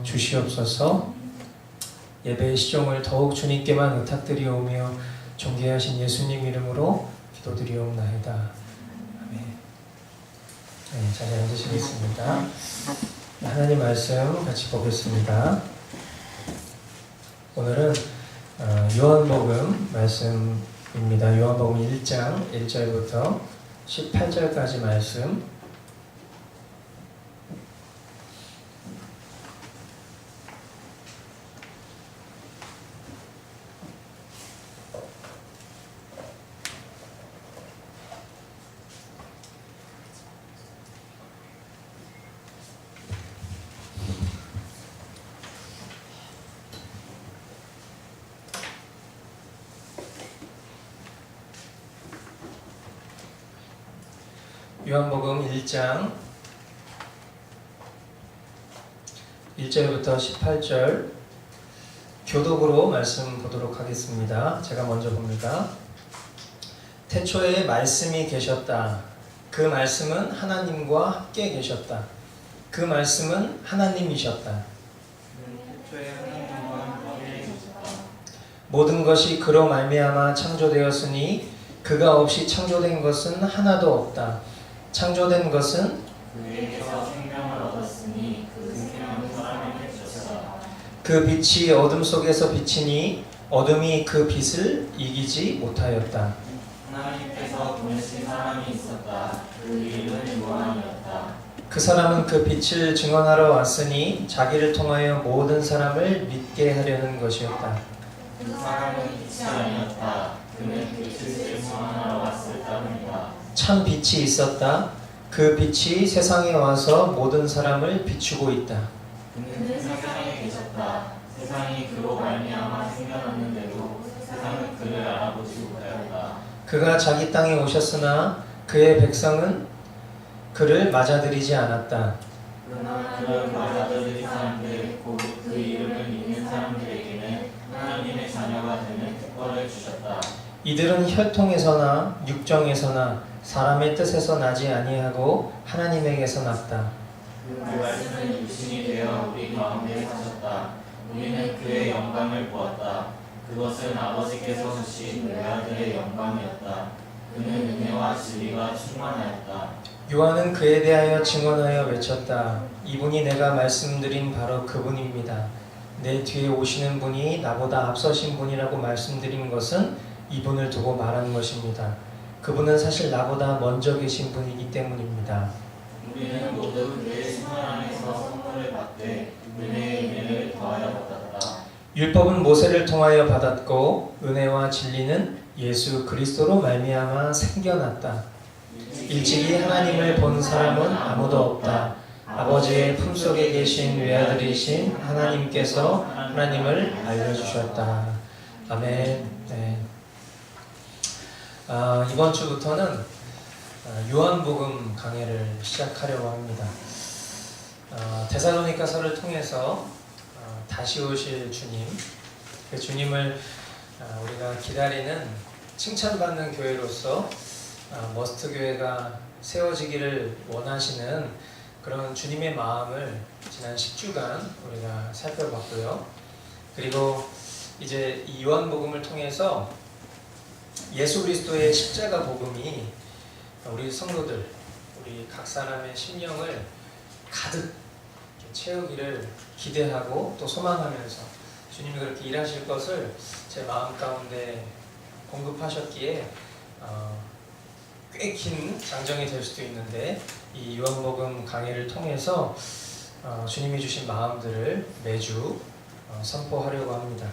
주시옵소서. 예배의 시종을 더욱 주님께만 의탁드리오며 존귀하신 예수님 이름으로 기도드리옵나이다. 아멘. 네, 자리에 앉으시겠습니다. 하나님 말씀 같이 보겠습니다. 오늘은 요한복음 말씀입니다. 요한복음 1장 1절부터 18절까지 말씀. 요한복음 1장 1절부터 18절 교독으로 말씀 보도록 하겠습니다. 제가 먼저 봅니다. 태초에 말씀이 계셨다. 그 말씀은 하나님과 함께 계셨다. 그 말씀은 하나님이셨다. 모든 것이 그로 말미암아 창조되었으니 그가 없이 창조된 것은 하나도 없다. 창조된 것은 그에게서 생명을 얻었으니 그 생명은 사람에게 주셨다. 그 빛이 어둠 속에서 비치니 어둠이 그 빛을 이기지 못하였다. 하나님께서 보내신 사람이 있었다. 그 이름은 요한이었다. 그 사람은 그 빛을 증언하러 왔으니 자기를 통하여 모든 사람을 믿게 하려는 것이었다. 그 사람은 빛이 아니었다. 그는 빛을 증언하러 왔을 뿐이다. 참 빛이 있었다. 그 빛이 세상에 와서 모든 사람을 비추고 있다. 그는 세상에 계셨다. 세상이 그로 말미암아 생겨났는데도 세상은 그를 알아보지 못하였다. 그가 자기 땅에 오셨으나 그의 백성은 그를 맞아들이지 않았다. 그러나 그를 맞아들인 사람들 곧 그 이름을 믿는 사람들에게는 하나님의 자녀가 되는 특권을 주셨다. 이들은 혈통에서나 육정에서나 사람의 뜻에서 나지 아니하고 하나님에게서 났다. 그 말씀은 육신이 되어 우리 가운데 사셨다. 우리는 그의 영광을 보았다. 그것은 아버지께서 주신 외아들의 영광이었다. 그는 은혜와 진리가 충만하였다. 요한은 그에 대하여 증언하여 외쳤다. 이분이 내가 말씀드린 바로 그분입니다. 내 뒤에 오시는 분이 나보다 앞서신 분이라고 말씀드린 것은 이분을 두고 말하는 것입니다. 그분은 사실 나보다 먼저 계신 분이기 때문입니다. 우리는 모두 그의 생활 안에서 선물을 받되 은혜의 은혜를 더하여 받았다. 율법은 모세를 통하여 받았고 은혜와 진리는 예수 그리스도로 말미암아 생겨났다. 일찍이 하나님을 본 사람은 아무도 없다. 아버지의 품속에 계신 외아들이신 하나님께서 하나님을 알려주셨다. 아멘. 네. 이번 주부터는 요한복음 강해를 시작하려고 합니다. 데살로니가서를 통해서 다시 오실 주님, 그 주님을 우리가 기다리는 칭찬받는 교회로서 머스트 교회가 세워지기를 원하시는 그런 주님의 마음을 지난 10주간 우리가 살펴봤고요. 그리고 이제 이 요한복음을 통해서 예수 그리스도의 십자가 복음이 우리 성도들, 우리 각 사람의 심령을 가득 채우기를 기대하고 또 소망하면서 주님이 그렇게 일하실 것을 제 마음 가운데 공급하셨기에 꽤 긴 장정이 될 수도 있는데 이 요한복음 강해를 통해서 주님이 주신 마음들을 매주 선포하려고 합니다.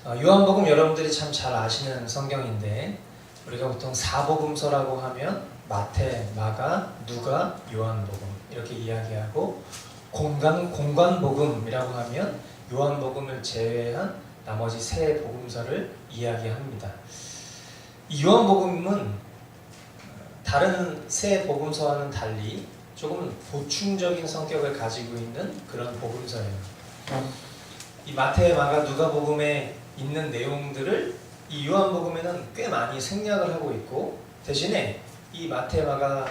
요한복음 여러분들이 참 잘 아시는 성경인데 우리가 보통 사복음서라고 하면 마태, 마가, 누가, 요한복음 이렇게 이야기하고 공관복음이라고 하면 요한복음을 제외한 나머지 세 복음서를 이야기합니다. 이 요한복음은 다른 세 복음서와는 달리 조금 보충적인 성격을 가지고 있는 그런 복음서예요. 이 마태, 마가, 누가복음에 있는 내용들을 이 요한복음에는 꽤 많이 생략을 하고 있고 대신에 이 마태, 마가,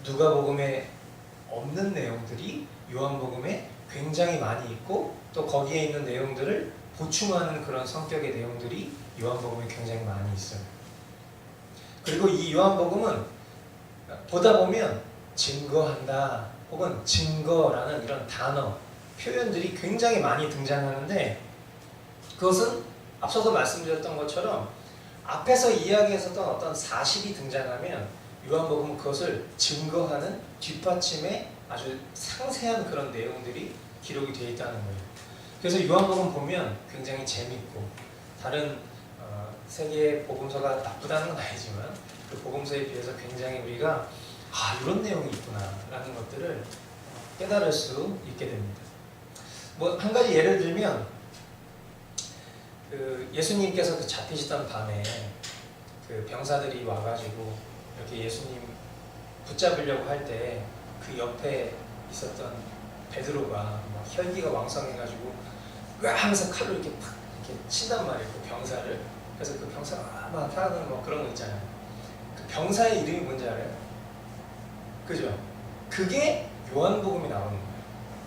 누가복음에 없는 내용들이 요한복음에 굉장히 많이 있고 또 거기에 있는 내용들을 보충하는 그런 성격의 내용들이 요한복음에 굉장히 많이 있어요. 그리고 이 요한복음은 보다 보면 증거한다 혹은 증거라는 이런 단어, 표현들이 굉장히 많이 등장하는데 그것은 앞서서 말씀드렸던 것처럼 앞에서 이야기했었던 어떤 사실이 등장하면 요한복음은 그것을 증거하는 뒷받침의 아주 상세한 그런 내용들이 기록이 되어 있다는 거예요. 그래서 요한복음 보면 굉장히 재밌고 다른 세계의 복음서가 나쁘다는 건 아니지만 그 복음서에 비해서 굉장히 우리가 이런 내용이 있구나 라는 것들을 깨달을 수 있게 됩니다. 뭐 한 가지 예를 들면 그 예수님께서 그 잡히시던 밤에 그 병사들이 와가지고 이렇게 예수님 붙잡으려고 할 때 그 옆에 있었던 베드로가 막 혈기가 왕성해가지고 하면서 칼로 이렇게 팍 이렇게 친단 말이에요. 그 병사를. 그래서 그 병사가 막 하는 뭐 그런 거 있잖아요. 그 병사의 이름이 뭔지 알아요? 그죠? 그게 요한복음이 나오는 거예요.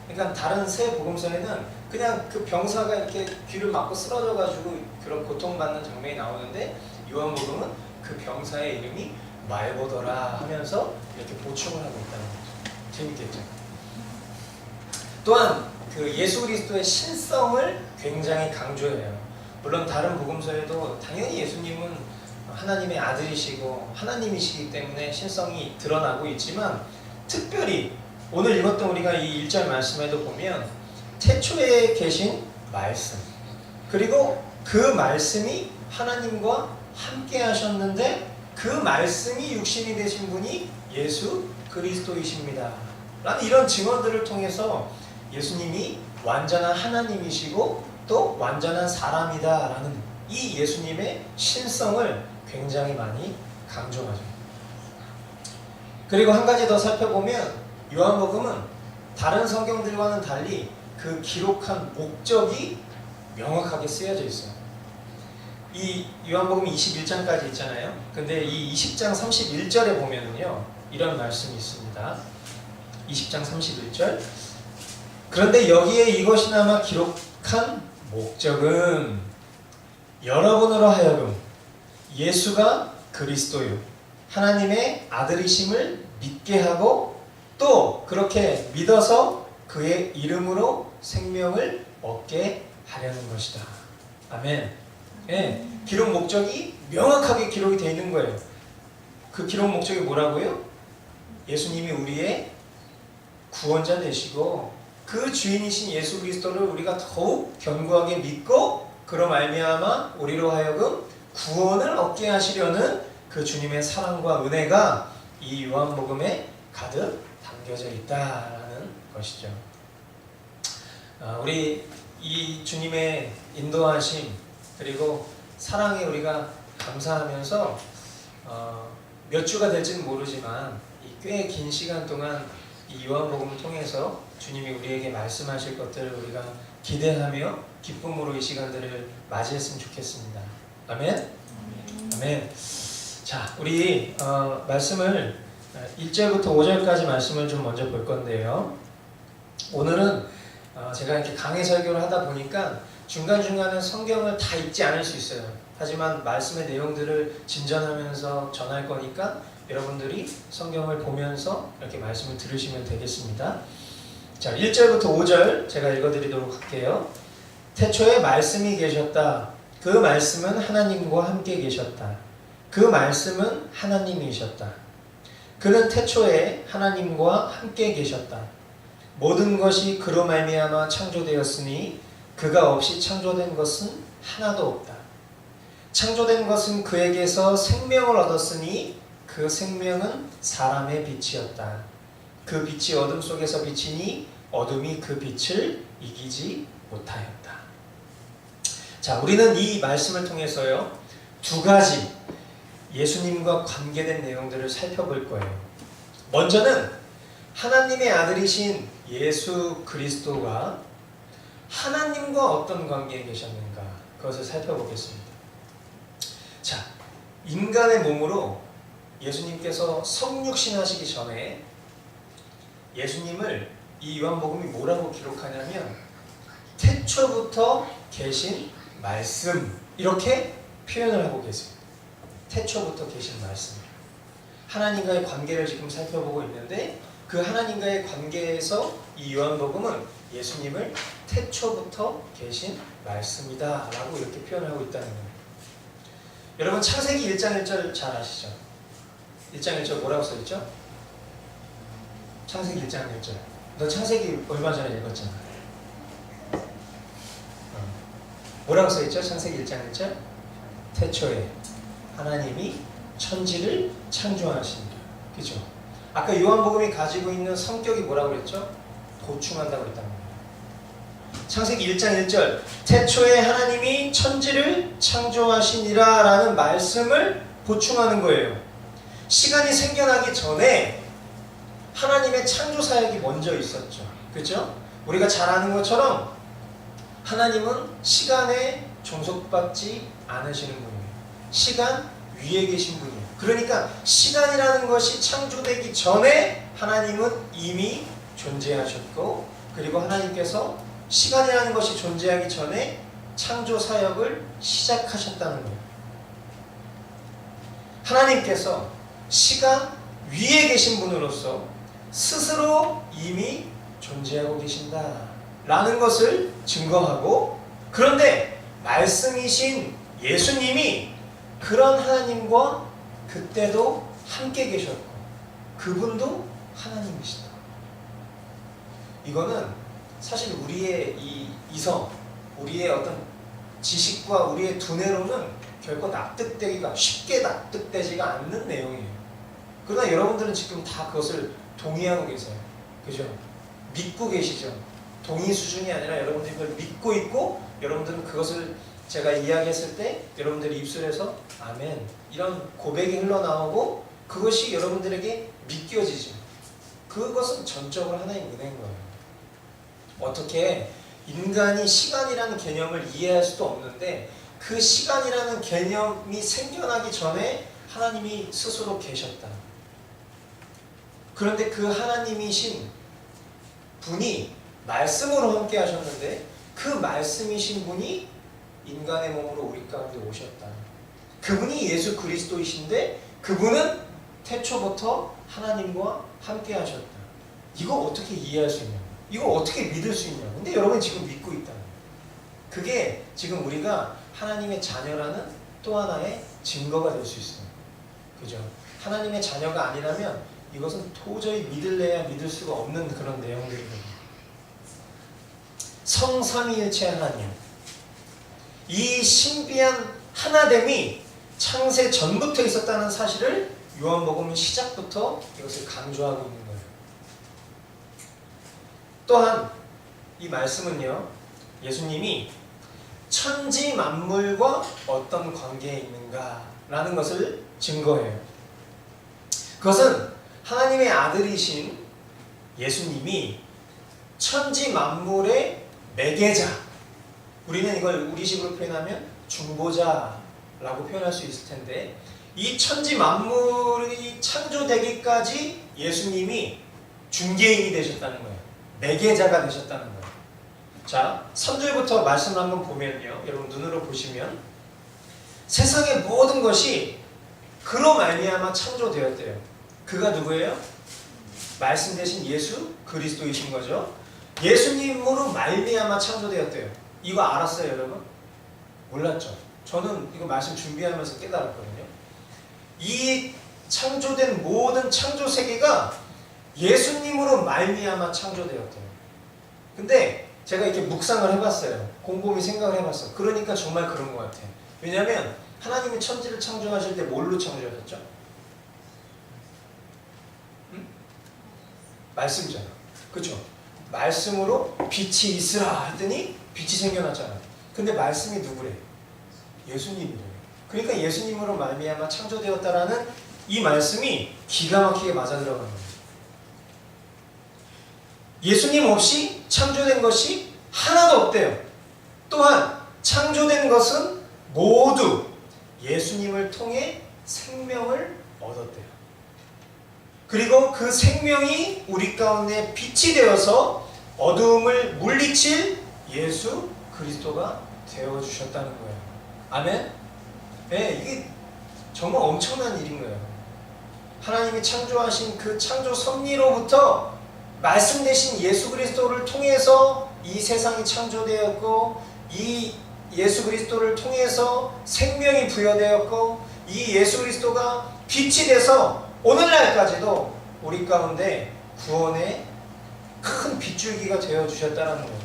그러니까 다른 세 복음서에는 그냥 그 병사가 이렇게 귀를 막고 쓰러져가지고 그런 고통받는 장면이 나오는데 요한복음은 그 병사의 이름이 말보더라 하면서 이렇게 보충을 하고 있다는 거죠. 재밌겠죠? 또한 그 예수 그리스도의 신성을 굉장히 강조해요. 물론 다른 복음서에도 당연히 예수님은 하나님의 아들이시고 하나님이시기 때문에 신성이 드러나고 있지만 특별히 오늘 읽었던 우리가 이 1절 말씀에도 보면 태초에 계신 말씀 그리고 그 말씀이 하나님과 함께 하셨는데 그 말씀이 육신이 되신 분이 예수 그리스도이십니다 라는 이런 증언들을 통해서 예수님이 완전한 하나님이시고 또 완전한 사람이다 라는 이 예수님의 신성을 굉장히 많이 강조하죠. 그리고 한 가지 더 살펴보면 요한복음은 다른 성경들과는 달리 그 기록한 목적이 명확하게 쓰여져 있어요. 이 요한복음 21장까지 있잖아요. 근데 이 20장 31절에 보면은요 이런 말씀이 있습니다. 20장 31절 그런데 여기에 이것이나마 기록한 목적은 여러분으로 하여금 예수가 그리스도요 하나님의 아들이심을 믿게 하고 또 그렇게 믿어서 그의 이름으로 생명을 얻게 하려는 것이다. 아멘. 네, 기록 목적이 명확하게 기록이 되어 있는 거예요. 그 기록 목적이 뭐라고요? 예수님이 우리의 구원자 되시고 그 주인이신 예수 그리스도를 우리가 더욱 견고하게 믿고 그로 말미암아 우리로 하여금 구원을 얻게 하시려는 그 주님의 사랑과 은혜가 이 요한복음에 가득 담겨져 있다라는 것이죠. 우리 이 주님의 인도하심 그리고 사랑에 우리가 감사하면서 몇 주가 될지는 모르지만 꽤 긴 시간 동안 이 요한복음을 통해서 주님이 우리에게 말씀하실 것들을 우리가 기대하며 기쁨으로 이 시간들을 맞이했으면 좋겠습니다. 아멘? 아멘. 자, 우리 말씀을 1절부터 5절까지 말씀을 좀 먼저 볼 건데요. 오늘은 제가 이렇게 강해 설교를 하다 보니까 중간중간에 성경을 다 읽지 않을 수 있어요. 하지만 말씀의 내용들을 진전하면서 전할 거니까 여러분들이 성경을 보면서 이렇게 말씀을 들으시면 되겠습니다. 자, 1절부터 5절 제가 읽어드리도록 할게요. 태초에 말씀이 계셨다. 그 말씀은 하나님과 함께 계셨다. 그 말씀은 하나님이셨다. 그는 태초에 하나님과 함께 계셨다. 모든 것이 그로 말미암아 창조되었으니 그가 없이 창조된 것은 하나도 없다. 창조된 것은 그에게서 생명을 얻었으니 그 생명은 사람의 빛이었다. 그 빛이 어둠 속에서 비치니 어둠이 그 빛을 이기지 못하였다. 자, 우리는 이 말씀을 통해서요 두 가지 예수님과 관계된 내용들을 살펴볼 거예요. 먼저는 하나님의 아들이신 예수 그리스도가 하나님과 어떤 관계에 계셨는가 그것을 살펴보겠습니다. 자, 인간의 몸으로 예수님께서 성육신하시기 전에 예수님을 이 요한복음이 뭐라고 기록하냐면 태초부터 계신 말씀, 이렇게 표현을 하고 계세요. 태초부터 계신 말씀. 하나님과의 관계를 지금 살펴보고 있는데 그 하나님과의 관계에서 이 요한복음은 예수님을 태초부터 계신 말씀이다 라고 이렇게 표현하고 있다는 거예요. 여러분 창세기 1장 1절 잘 아시죠? 1장 1절 뭐라고 써있죠? 창세기 1장 1절. 너 창세기 얼마 전에 읽었잖아. 뭐라고 써있죠? 창세기 1장 1절. 태초에 하나님이 천지를 창조하시니라. 그죠? 아까 요한복음이 가지고 있는 성격이 뭐라고 그랬죠? 보충한다고 그랬단 말이에요. 창세기 1장 1절. 태초에 하나님이 천지를 창조하시니라 라는 말씀을 보충하는 거예요. 시간이 생겨나기 전에 하나님의 창조 사역이 먼저 있었죠. 그죠? 우리가 잘 아는 것처럼 하나님은 시간에 종속받지 않으시는 분이에요. 시간 위에 계신 분이에요. 그러니까 시간이라는 것이 창조되기 전에 하나님은 이미 존재하셨고, 그리고 하나님께서 시간이라는 것이 존재하기 전에 창조 사역을 시작하셨다는 거예요. 하나님께서 시간 위에 계신 분으로서 스스로 이미 존재하고 계신다 라는 것을 증거하고, 그런데 말씀이신 예수님이 그런 하나님과 그때도 함께 계셨고 그분도 하나님이시다. 이거는 사실 우리의 이 이성, 우리의 어떤 지식과 우리의 두뇌로는 결코 납득되기가 쉽게 납득되지가 않는 내용이에요. 그러나 여러분들은 지금 다 그것을 동의하고 계세요. 그죠? 믿고 계시죠? 동의 수준이 아니라 여러분들이 그걸 믿고 있고, 여러분들은 그것을 제가 이야기했을 때 여러분들이 입술에서 아멘 이런 고백이 흘러나오고 그것이 여러분들에게 믿겨지죠. 그것은 전적으로 하나님의 은혜인 거예요. 어떻게 인간이 시간이라는 개념을 이해할 수도 없는데 그 시간이라는 개념이 생겨나기 전에 하나님이 스스로 계셨다. 그런데 그 하나님이신 분이 말씀으로 함께 하셨는데 그 말씀이신 분이 인간의 몸으로 우리 가운데 오셨다. 그분이 예수 그리스도이신데 그분은 태초부터 하나님과 함께 하셨다. 이거 어떻게 이해할 수 있냐? 이거 어떻게 믿을 수 있냐? 근데 여러분이 지금 믿고 있다. 그게 지금 우리가 하나님의 자녀라는 또 하나의 증거가 될 수 있어요. 그죠? 하나님의 자녀가 아니라면 이것은 도저히 믿을래야 믿을 수가 없는 그런 내용들이거든요. 성삼위일체 하나님, 이 신비한 하나됨이 창세 전부터 있었다는 사실을 요한복음은 시작부터 이것을 강조하고 있는 거예요. 또한 이 말씀은요, 예수님이 천지 만물과 어떤 관계에 있는가 라는 것을 증거해요. 그것은 하나님의 아들이신 예수님이 천지 만물의 매개자, 우리는 이걸 우리식으로 표현하면 중보자라고 표현할 수 있을 텐데, 이 천지 만물이 창조되기까지 예수님이 중개인이 되셨다는 거예요. 매개자가 되셨다는 거예요. 자, 3절부터 말씀을 한번 보면요, 여러분 눈으로 보시면 세상의 모든 것이 그로 말미암아 창조되었대요. 그가 누구예요? 말씀 대신 예수 그리스도이신 거죠. 예수님으로 말미암아 창조되었대요. 이거 알았어요, 여러분? 몰랐죠? 저는 이거 말씀 준비하면서 깨달았거든요. 이 창조된 모든 창조 세계가 예수님으로 말미암아 창조되었대요. 근데 제가 이렇게 묵상을 해봤어요. 곰곰이 생각을 해봤어. 그러니까 정말 그런 것 같아요. 왜냐하면 하나님이 천지를 창조하실 때 뭘로 창조하셨죠? 말씀이잖아. 그렇죠? 말씀으로 빛이 있으라 했더니 빛이 생겨났잖아. 근데 말씀이 누구래? 예수님이래. 그러니까 예수님으로 말미암아 창조되었다라는 이 말씀이 기가 막히게 맞아들어가는 거예요. 예수님 없이 창조된 것이 하나도 없대요. 또한 창조된 것은 모두 예수님을 통해 생명을 얻었대요. 그리고 그 생명이 우리 가운데 빛이 되어서 어두움을 물리칠 예수 그리스도가 되어주셨다는 거예요. 아멘? 네, 이게 정말 엄청난 일인 거예요. 하나님이 창조하신 그 창조 섭리로부터 말씀 되신 예수 그리스도를 통해서 이 세상이 창조되었고, 이 예수 그리스도를 통해서 생명이 부여되었고, 이 예수 그리스도가 빛이 돼서 오늘날까지도 우리 가운데 구원의 큰 빗줄기가 되어주셨다는 거예요.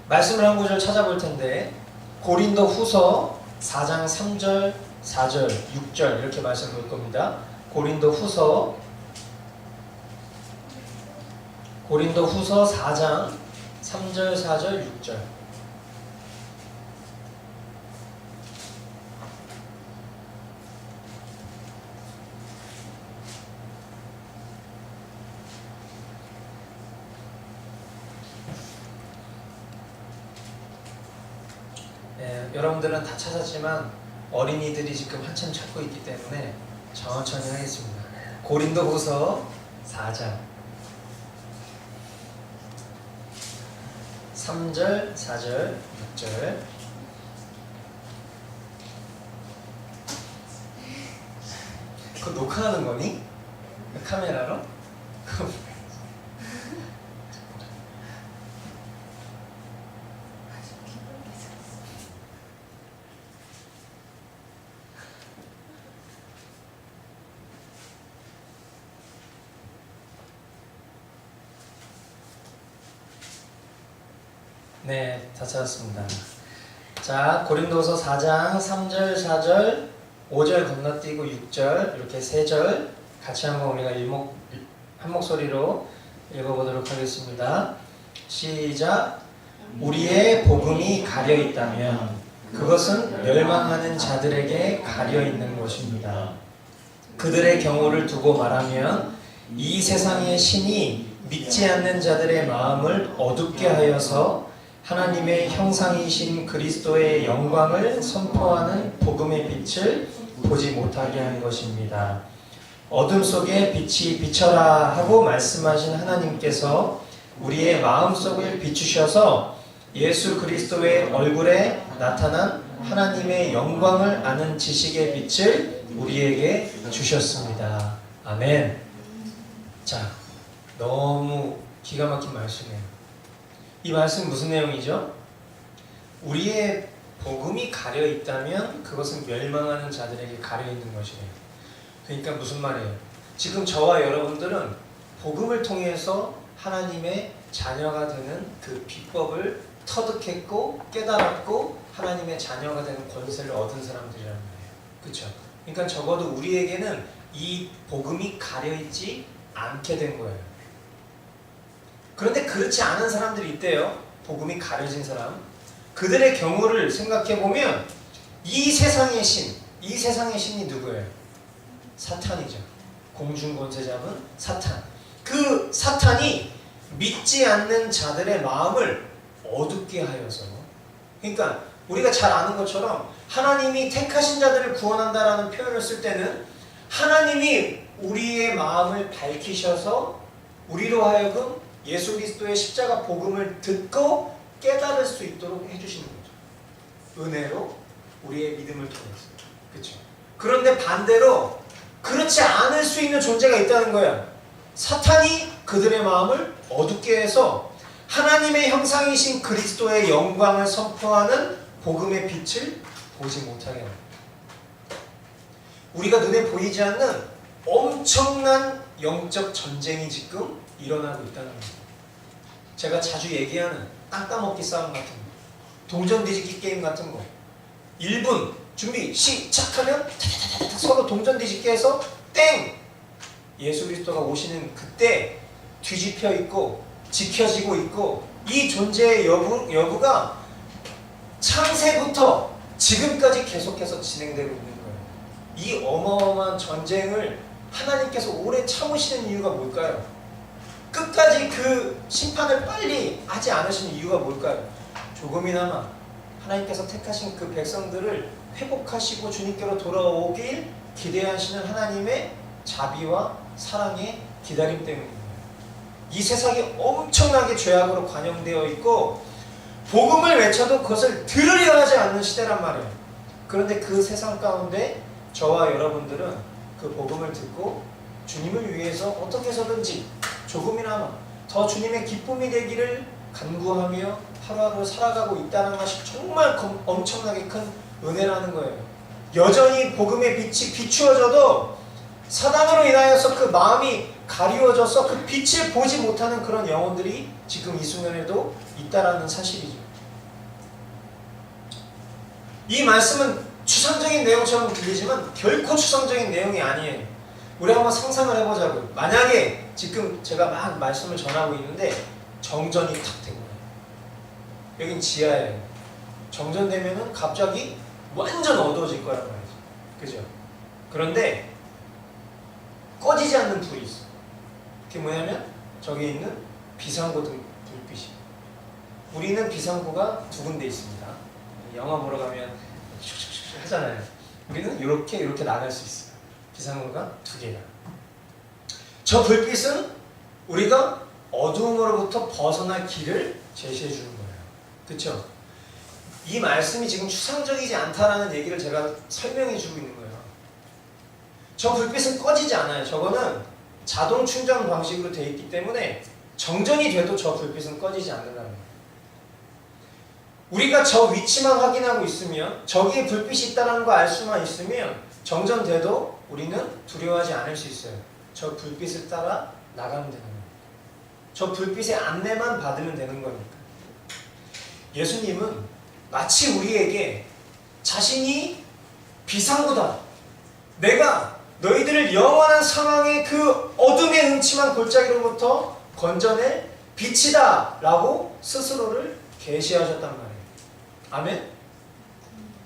말씀을 한 구절 찾아볼 텐데, 고린도 후서 4장 3절, 4절, 6절 이렇게 말씀 볼 겁니다. 고린도 후서 4장 3절, 4절, 6절. 여러분들은 다 찾았지만 어린이들이 지금 한참 찾고 있기 때문에 천천히 하겠습니다. 고린도후서 4장 3절, 4절, 6절. 그거 녹화하는 거니? 카메라로? 네, 다 찾았습니다. 자, 고린도서 4장 3절, 4절, 5절 건너뛰고 6절 이렇게 3절 같이 한번 우리가 한 목소리로 읽어보도록 하겠습니다. 시작. 우리의 복음이 가려 있다면 그것은 멸망하는 자들에게 가려 있는 것입니다. 그들의 경우를 두고 말하면 이 세상의 신이 믿지 않는 자들의 마음을 어둡게 하여서 하나님의 형상이신 그리스도의 영광을 선포하는 복음의 빛을 보지 못하게 한 것입니다. 어둠 속에 빛이 비춰라 하고 말씀하신 하나님께서 우리의 마음속을 비추셔서 예수 그리스도의 얼굴에 나타난 하나님의 영광을 아는 지식의 빛을 우리에게 주셨습니다. 아멘. 자, 너무 기가 막힌 말씀이에요. 이 말씀 무슨 내용이죠? 우리의 복음이 가려 있다면 그것은 멸망하는 자들에게 가려 있는 것이래요. 그러니까 무슨 말이에요? 지금 저와 여러분들은 복음을 통해서 하나님의 자녀가 되는 그 비법을 터득했고 깨달았고 하나님의 자녀가 되는 권세를 얻은 사람들이라는 거예요. 그렇죠? 그러니까 적어도 우리에게는 이 복음이 가려 있지 않게 된 거예요. 그런데 그렇지 않은 사람들이 있대요. 복음이 가려진 사람. 그들의 경우를 생각해보면 이 세상의 신이 누구예요? 사탄이죠. 공중권세 잡은 사탄. 그 사탄이 믿지 않는 자들의 마음을 어둡게 하여서, 그러니까 우리가 잘 아는 것처럼 하나님이 택하신 자들을 구원한다라는 표현을 쓸 때는 하나님이 우리의 마음을 밝히셔서 우리로 하여금 예수 그리스도의 십자가 복음을 듣고 깨달을 수 있도록 해주시는 거죠. 은혜로 우리의 믿음을 통해서. 그렇죠? 그런데 반대로 그렇지 않을 수 있는 존재가 있다는 거야. 사탄이 그들의 마음을 어둡게 해서 하나님의 형상이신 그리스도의 영광을 선포하는 복음의 빛을 보지 못하게 합니다. 우리가 눈에 보이지 않는 엄청난 영적 전쟁이 지금 일어나고 있다는 거예요. 제가 자주 얘기하는 땅 따먹기 싸움 같은 거, 동전 뒤집기 게임 같은 거, 1분 준비 시작하면 서로 동전 뒤집기 해서 땡! 예수 그리스도가 오시는 그때 뒤집혀 있고 지켜지고 있고, 이 존재의 여부가 창세부터 지금까지 계속해서 진행되고 있는 거예요. 이 어마어마한 전쟁을 하나님께서 오래 참으시는 이유가 뭘까요? 끝까지 그 심판을 빨리 하지 않으시는 이유가 뭘까요? 조금이나마 하나님께서 택하신 그 백성들을 회복하시고 주님께로 돌아오길 기대하시는 하나님의 자비와 사랑의 기다림 때문입니다. 이 세상이 엄청나게 죄악으로 관영되어 있고 복음을 외쳐도 그것을 들으려 하지 않는 시대란 말이에요. 그런데 그 세상 가운데 저와 여러분들은 그 복음을 듣고 주님을 위해서 어떻게 해서든지 조금이나마 더 주님의 기쁨이 되기를 간구하며 하루하루 살아가고 있다는 것이 정말 엄청나게 큰 은혜라는 거예요. 여전히 복음의 빛이 비추어져도 사단으로 인하여서 그 마음이 가리워져서 그 빛을 보지 못하는 그런 영혼들이 지금 이 순간에도 있다라는 사실이죠. 이 말씀은 추상적인 내용처럼 들리지만 결코 추상적인 내용이 아니에요. 우리 한번 상상을 해보자고요. 만약에 지금 제가 막 말씀을 전하고 있는데 정전이 탁 된 거예요. 여긴 지하예요. 정전되면은 갑자기 완전 어두워질 거란 말이죠. 그죠? 그런데 꺼지지 않는 불이 있어. 그게 뭐냐면 저기 있는 비상구 불빛이. 우리는 비상구가 두 군데 있습니다. 영화 보러 가면 슉슉슉 하잖아요. 우리는 이렇게 나갈 수 있어요. 비상구가 두 개야. 저 불빛은 우리가 어두움으로부터 벗어날 길을 제시해 주는 거예요. 그렇죠? 이 말씀이 지금 추상적이지 않다라는 얘기를 제가 설명해 주고 있는 거예요. 저 불빛은 꺼지지 않아요. 저거는 자동 충전 방식으로 되어 있기 때문에 정전이 돼도 저 불빛은 꺼지지 않는다는 거예요. 우리가 저 위치만 확인하고 있으면 저기에 불빛이 있다는 거 알 수만 있으면 정전돼도 우리는 두려워하지 않을 수 있어요. 저 불빛을 따라 나가면 되는 거예요. 저 불빛의 안내만 받으면 되는 거니까. 예수님은 마치 우리에게 자신이 비상구다. 내가 너희들을 영원한 상황의 그 어둠의 음침한 골짜기로부터 건져낼 빛이다 라고 스스로를 계시하셨단 말이에요. 아멘?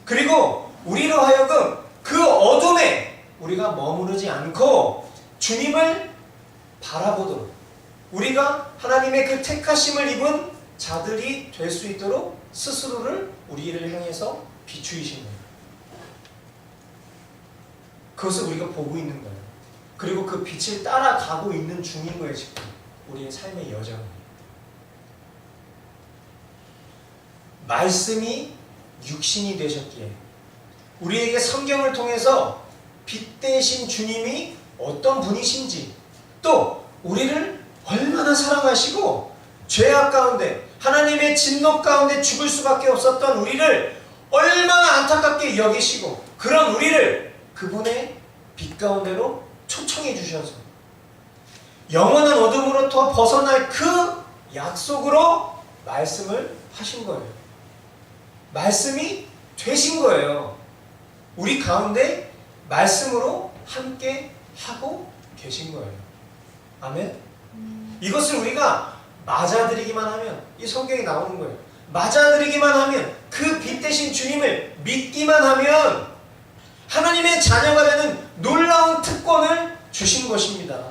그리고 우리로 하여금 그 어둠에 우리가 머무르지 않고 주님을 바라보도록 우리가 하나님의 그 택하심을 입은 자들이 될 수 있도록 스스로를 우리를 향해서 비추이신 거예요. 그것을 우리가 보고 있는 거예요. 그리고 그 빛을 따라가고 있는 중인 거예요. 지금 우리의 삶의 여정이. 말씀이 육신이 되셨기에 우리에게 성경을 통해서 빛 대신 주님이 어떤 분이신지 또 우리를 얼마나 사랑하시고 죄악 가운데 하나님의 진노 가운데 죽을 수밖에 없었던 우리를 얼마나 안타깝게 여기시고 그런 우리를 그분의 빛 가운데로 초청해 주셔서 영원한 어둠으로부터 벗어날 그 약속으로 말씀을 하신 거예요. 말씀이 되신 거예요. 우리 가운데 말씀으로 함께 하고 계신 거예요. 아멘? 이것을 우리가 맞아들이기만 하면 이 성경이 나오는 거예요. 맞아들이기만 하면 그 빛 대신 주님을 믿기만 하면 하나님의 자녀가 되는 놀라운 특권을 주신 것입니다.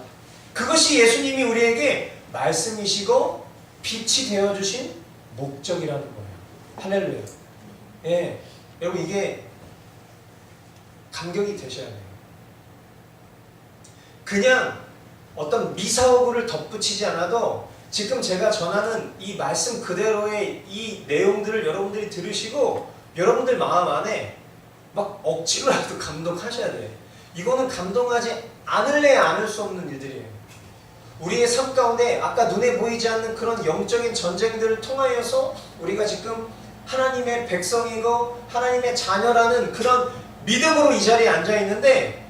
그것이 예수님이 우리에게 말씀이시고 빛이 되어주신 목적이라는 거예요. 할렐루야. 예, 여러분 이게 감격이 되셔야 돼요. 그냥 어떤 미사오구를 덧붙이지 않아도 지금 제가 전하는 이 말씀 그대로의 이 내용들을 여러분들이 들으시고 여러분들 마음 안에 막 억지로라도 감동하셔야 돼요. 이거는 감동하지 않을래야 않을 수 없는 일들이에요. 우리의 삶 가운데 아까 눈에 보이지 않는 그런 영적인 전쟁들을 통하여서 우리가 지금 하나님의 백성이고 하나님의 자녀라는 그런 믿음으로 이 자리에 앉아 있는데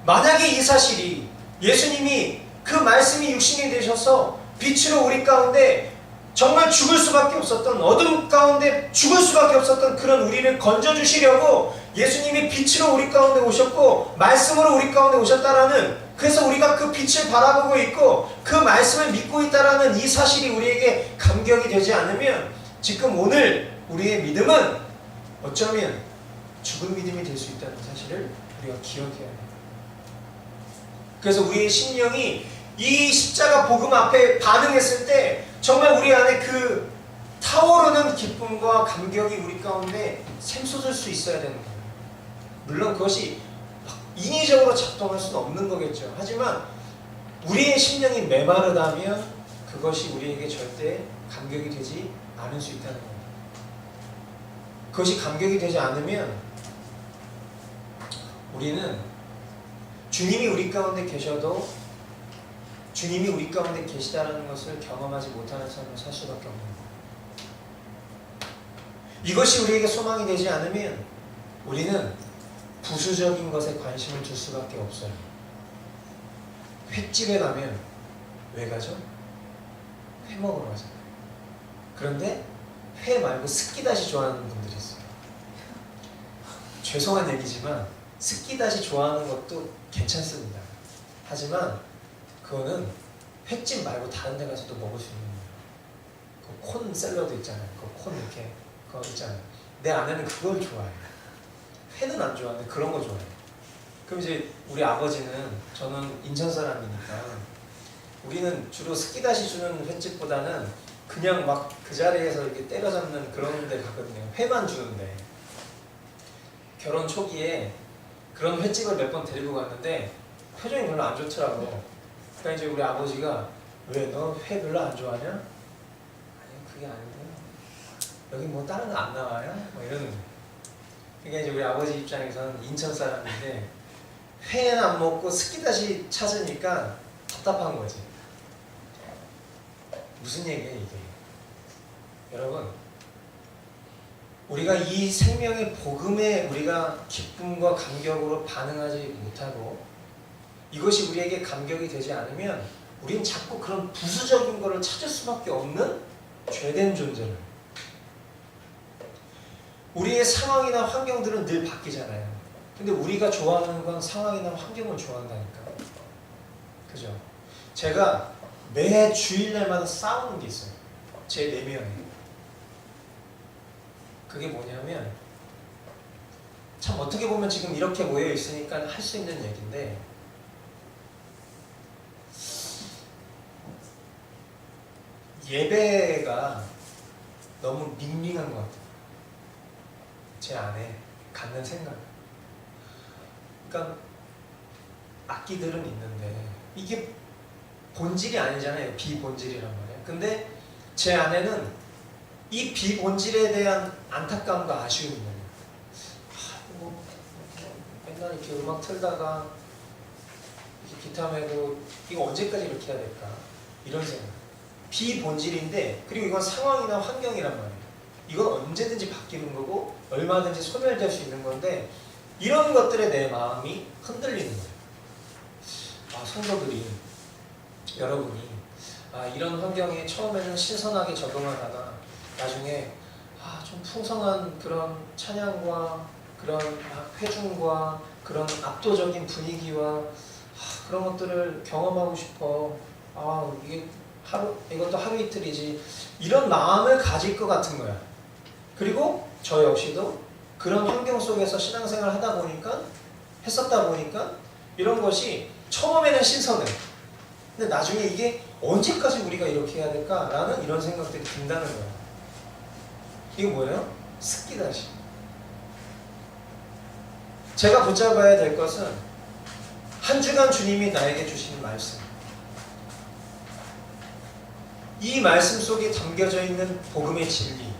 만약에 이 사실이 예수님이 그 말씀이 육신이 되셔서 빛으로 우리 가운데 정말 죽을 수밖에 없었던 어둠 가운데 죽을 수밖에 없었던 그런 우리를 건져주시려고 예수님이 빛으로 우리 가운데 오셨고 말씀으로 우리 가운데 오셨다라는 그래서 우리가 그 빛을 바라보고 있고 그 말씀을 믿고 있다라는 이 사실이 우리에게 감격이 되지 않으면 지금 오늘 우리의 믿음은 어쩌면 죽은 믿음이 될 수 있다는 사실을 우리가 기억해야 합니다. 그래서 우리의 심령이 이 십자가 복음 앞에 반응했을 때 정말 우리 안에 그 타오르는 기쁨과 감격이 우리 가운데 샘솟을 수 있어야 되는 거예요. 물론 그것이 막 인위적으로 작동할 수는 없는 거겠죠. 하지만 우리의 심령이 메마르다면 그것이 우리에게 절대 감격이 되지 않을 수 있다는 겁니다. 그것이 감격이 되지 않으면 우리는 주님이 우리 가운데 계셔도 주님이 우리 가운데 계시다는 것을 경험하지 못하는 삶을 살 수밖에 없는 거예요. 이것이 우리에게 소망이 되지 않으면 우리는 부수적인 것에 관심을 둘 수밖에 없어요. 횟집에 가면 왜 가죠? 회 먹으러 가잖아요. 그런데 회 말고 스키다시 좋아하는 분들이 있어요. 죄송한 얘기지만 스키다시 좋아하는 것도 괜찮습니다. 하지만 그거는 횟집 말고 다른 데 가서도 먹을 수 있는 거예요. 그 콘 샐러드 있잖아요. 그 콘 이렇게 그거 있잖아요. 내 아내는 그걸 좋아해요. 회는 안 좋아하는데 그런 거 좋아해요. 그럼 이제 우리 아버지는, 저는 인천 사람이니까 우리는 주로 스키다시 주는 횟집보다는 그냥 막 그 자리에서 이렇게 때려잡는 그런 데 가거든요. 회만 주는데. 결혼 초기에 그런 횟집을 몇 번 데리고 갔는데 표정이 별로 안 좋더라고. 그러니까 이제 우리 아버지가 왜 너 회 별로 안 좋아하냐? 아니 그게 아니고 여기 뭐 다른 거 안 나와요? 뭐 이러는 거예요. 그러니까 이제 우리 아버지 입장에서는 인천 사람인데 회는 안 먹고 스키다시 찾으니까 답답한 거지. 무슨 얘기예요 이게? 여러분, 우리가 이 생명의 복음에 우리가 기쁨과 감격으로 반응하지 못하고 이것이 우리에게 감격이 되지 않으면 우리는 자꾸 그런 부수적인 것을 찾을 수밖에 없는 죄된 존재를. 우리의 상황이나 환경들은 늘 바뀌잖아요. 근데 우리가 좋아하는 건 상황이나 환경을 좋아한다니까. 그죠? 제가 매 주일날마다 싸우는 게 있어요. 제 내면에. 그게 뭐냐면, 참 어떻게 보면 지금 이렇게 모여 있으니까 할 수 있는 얘기인데, 예배가 너무 밍밍한 것 같아요. 제 안에 갖는 생각. 그러니까 악기들은 있는데 이게 본질이 아니잖아요. 비본질이란 말이에요. 근데 제 안에는 이 비본질에 대한 안타까움과 아쉬움이 있는 거예요. 뭐 맨날 이렇게 음악 틀다가 이렇게 기타 메고 이거 언제까지 이렇게 해야 될까? 이런 생각. 비본질인데, 그리고 이건 상황이나 환경이란 말이에요. 이건 언제든지 바뀌는 거고 얼마든지 소멸될 수 있는 건데, 이런 것들에 내 마음이 흔들리는 거예요. 성도들이, 여러분이 이런 환경에 처음에는 신선하게 적응하다가 나중에 좀 풍성한 그런 찬양과 그런 회중과 그런 압도적인 분위기와 그런 것들을 경험하고 싶어. 이것도 하루 이틀이지. 이런 마음을 가질 것 같은 거야. 그리고 저 역시도 그런 환경 속에서 신앙생활을 했었다 보니까 이런 것이 처음에는 신선해. 근데 나중에 이게 언제까지 우리가 이렇게 해야 될까라는 이런 생각들이 든다는 거야. 이게 뭐예요? 스키다시. 제가 붙잡아야 될 것은 한 주간 주님이 나에게 주시는 말씀. 이 말씀 속에 담겨져 있는 복음의 진리,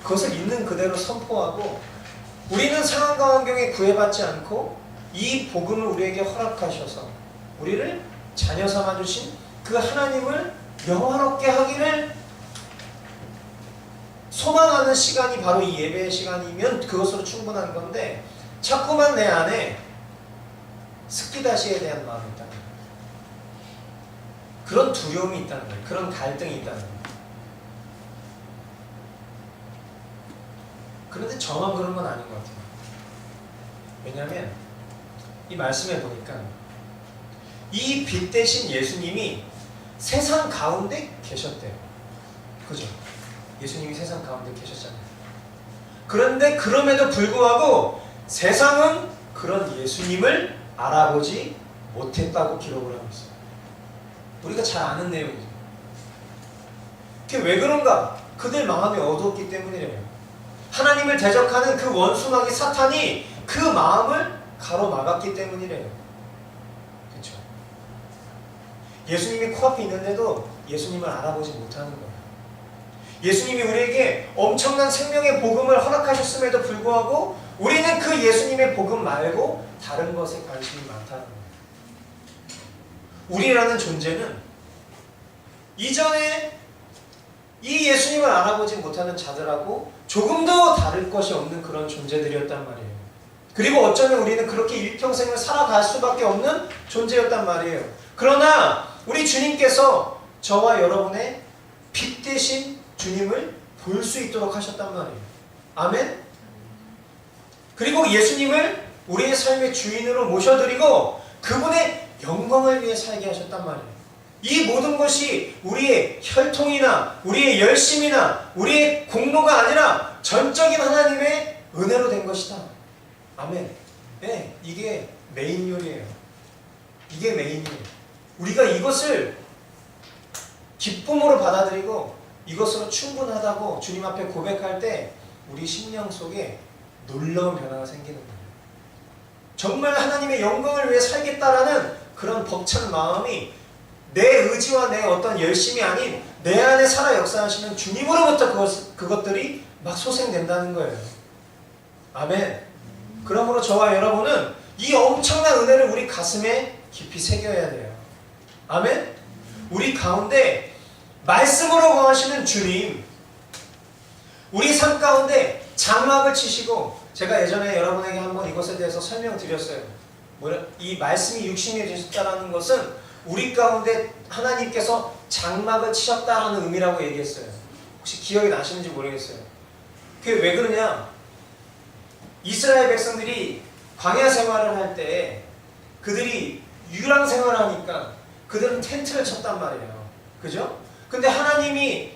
그것을 있는 그대로 선포하고, 우리는 상황과 환경에 구애받지 않고 이 복음을 우리에게 허락하셔서 우리를 자녀 삼아주신 그 하나님을 영화롭게 하기를 소망하는 시간이 바로 이 예배의 시간이면 그것으로 충분한 건데, 자꾸만 내 안에 스키다시에 대한 마음이 있다는 거예요. 그런 두려움이 있다는 거예요. 그런 갈등이 있다는 거예요. 그런데 저만 그런 건 아닌 것 같아요. 왜냐하면 이 말씀에 보니까 이 빛 대신 예수님이 세상 가운데 계셨대요. 그죠? 예수님이 세상 가운데 계셨잖아요. 그런데 그럼에도 불구하고 세상은 그런 예수님을 알아보지 못했다고 기록을 하고 있어요. 우리가 잘 아는 내용이죠. 그게 왜 그런가? 그들 마음이 어두웠기 때문이래요. 하나님을 대적하는 그 원수마귀 사탄이 그 마음을 가로막았기 때문이래요. 그렇죠? 예수님이 코앞에 있는데도 예수님을 알아보지 못하는 거예요. 예수님이 우리에게 엄청난 생명의 복음을 허락하셨음에도 불구하고 우리는 그 예수님의 복음 말고 다른 것에 관심이 많다는 거예요. 우리라는 존재는 이전에 이 예수님을 알아보지 못하는 자들하고 조금도 다를 것이 없는 그런 존재들이었단 말이에요. 그리고 어쩌면 우리는 그렇게 일평생을 살아갈 수밖에 없는 존재였단 말이에요. 그러나 우리 주님께서 저와 여러분의 빛 대신 주님을 볼 수 있도록 하셨단 말이에요. 아멘? 그리고 예수님을 우리의 삶의 주인으로 모셔드리고 그분의 영광을 위해 살게 하셨단 말이에요. 이 모든 것이 우리의 혈통이나 우리의 열심이나 우리의 공로가 아니라 전적인 하나님의 은혜로 된 것이다. 아멘. 네, 이게 메인 요리예요. 이게 메인이에요. 우리가 이것을 기쁨으로 받아들이고 이것으로 충분하다고 주님 앞에 고백할 때 우리 심령 속에 놀라운 변화가 생기는 거예요. 정말 하나님의 영광을 위해 살겠다라는 그런 벅찬 마음이 내 의지와 내 어떤 열심이 아닌 내 안에 살아 역사하시는 주님으로부터 그것들이 막 소생된다는 거예요. 아멘. 그러므로 저와 여러분은 이 엄청난 은혜를 우리 가슴에 깊이 새겨야 돼요. 아멘. 우리 가운데 말씀으로 거하시는 주님, 우리 삶 가운데 장막을 치시고, 제가 예전에 여러분에게 한번 이것에 대해서 설명드렸어요. 이 말씀이 육신이 되셨다는 것은 우리 가운데 하나님께서 장막을 치셨다는 의미라고 얘기했어요. 혹시 기억이 나시는지 모르겠어요. 그게 왜 그러냐? 이스라엘 백성들이 광야 생활을 할 때 그들이 유랑 생활을 하니까 그들은 텐트를 쳤단 말이에요. 그죠? 근데 하나님이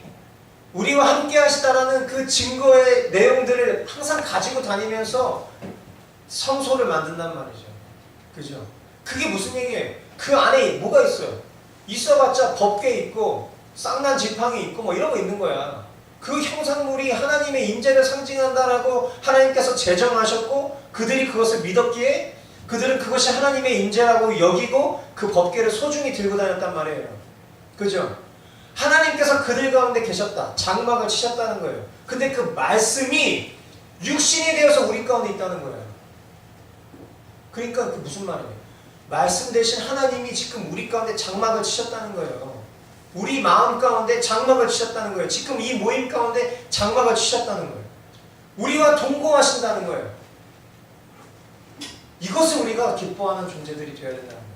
우리와 함께 하시다라는 그 증거의 내용들을 항상 가지고 다니면서 성소를 만든단 말이죠. 그죠? 그게 무슨 얘기예요? 그 안에 뭐가 있어요? 있어봤자 법궤 있고 쌍난 지팡이 있고 뭐 이런 거 있는 거야. 그 형상물이 하나님의 임재를 상징한다라고 하나님께서 제정하셨고 그들이 그것을 믿었기에 그들은 그것이 하나님의 임재라고 여기고 그 법궤를 소중히 들고 다녔단 말이에요. 그죠? 하나님께서 그들 가운데 계셨다. 장막을 치셨다는 거예요. 근데 그 말씀이 육신이 되어서 우리 가운데 있다는 거예요. 그러니까 그 무슨 말이에요? 말씀 대신 하나님이 지금 우리 가운데 장막을 치셨다는 거예요. 우리 마음 가운데 장막을 치셨다는 거예요. 지금 이 모임 가운데 장막을 치셨다는 거예요. 우리와 동거하신다는 거예요. 이것을 우리가 기뻐하는 존재들이 되어야 된다는 거예요.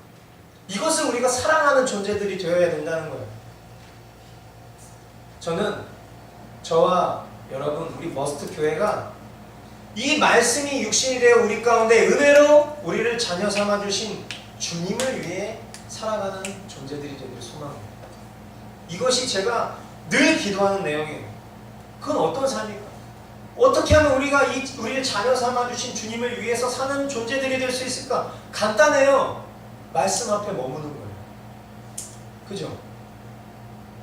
이것을 우리가 사랑하는 존재들이 되어야 된다는 거예요. 저는 저와 여러분 우리 머스트 교회가 이 말씀이 육신이 되어 우리 가운데 은혜로 우리를 자녀 삼아주신 주님을 위해 살아가는 존재들이 되기를 소망합니다. 이것이 제가 늘 기도하는 내용이에요. 그건 어떤 삶일까? 어떻게 하면 우리가 우리를 자녀 삼아주신 주님을 위해서 사는 존재들이 될 수 있을까? 간단해요. 말씀 앞에 머무는 거예요. 그죠?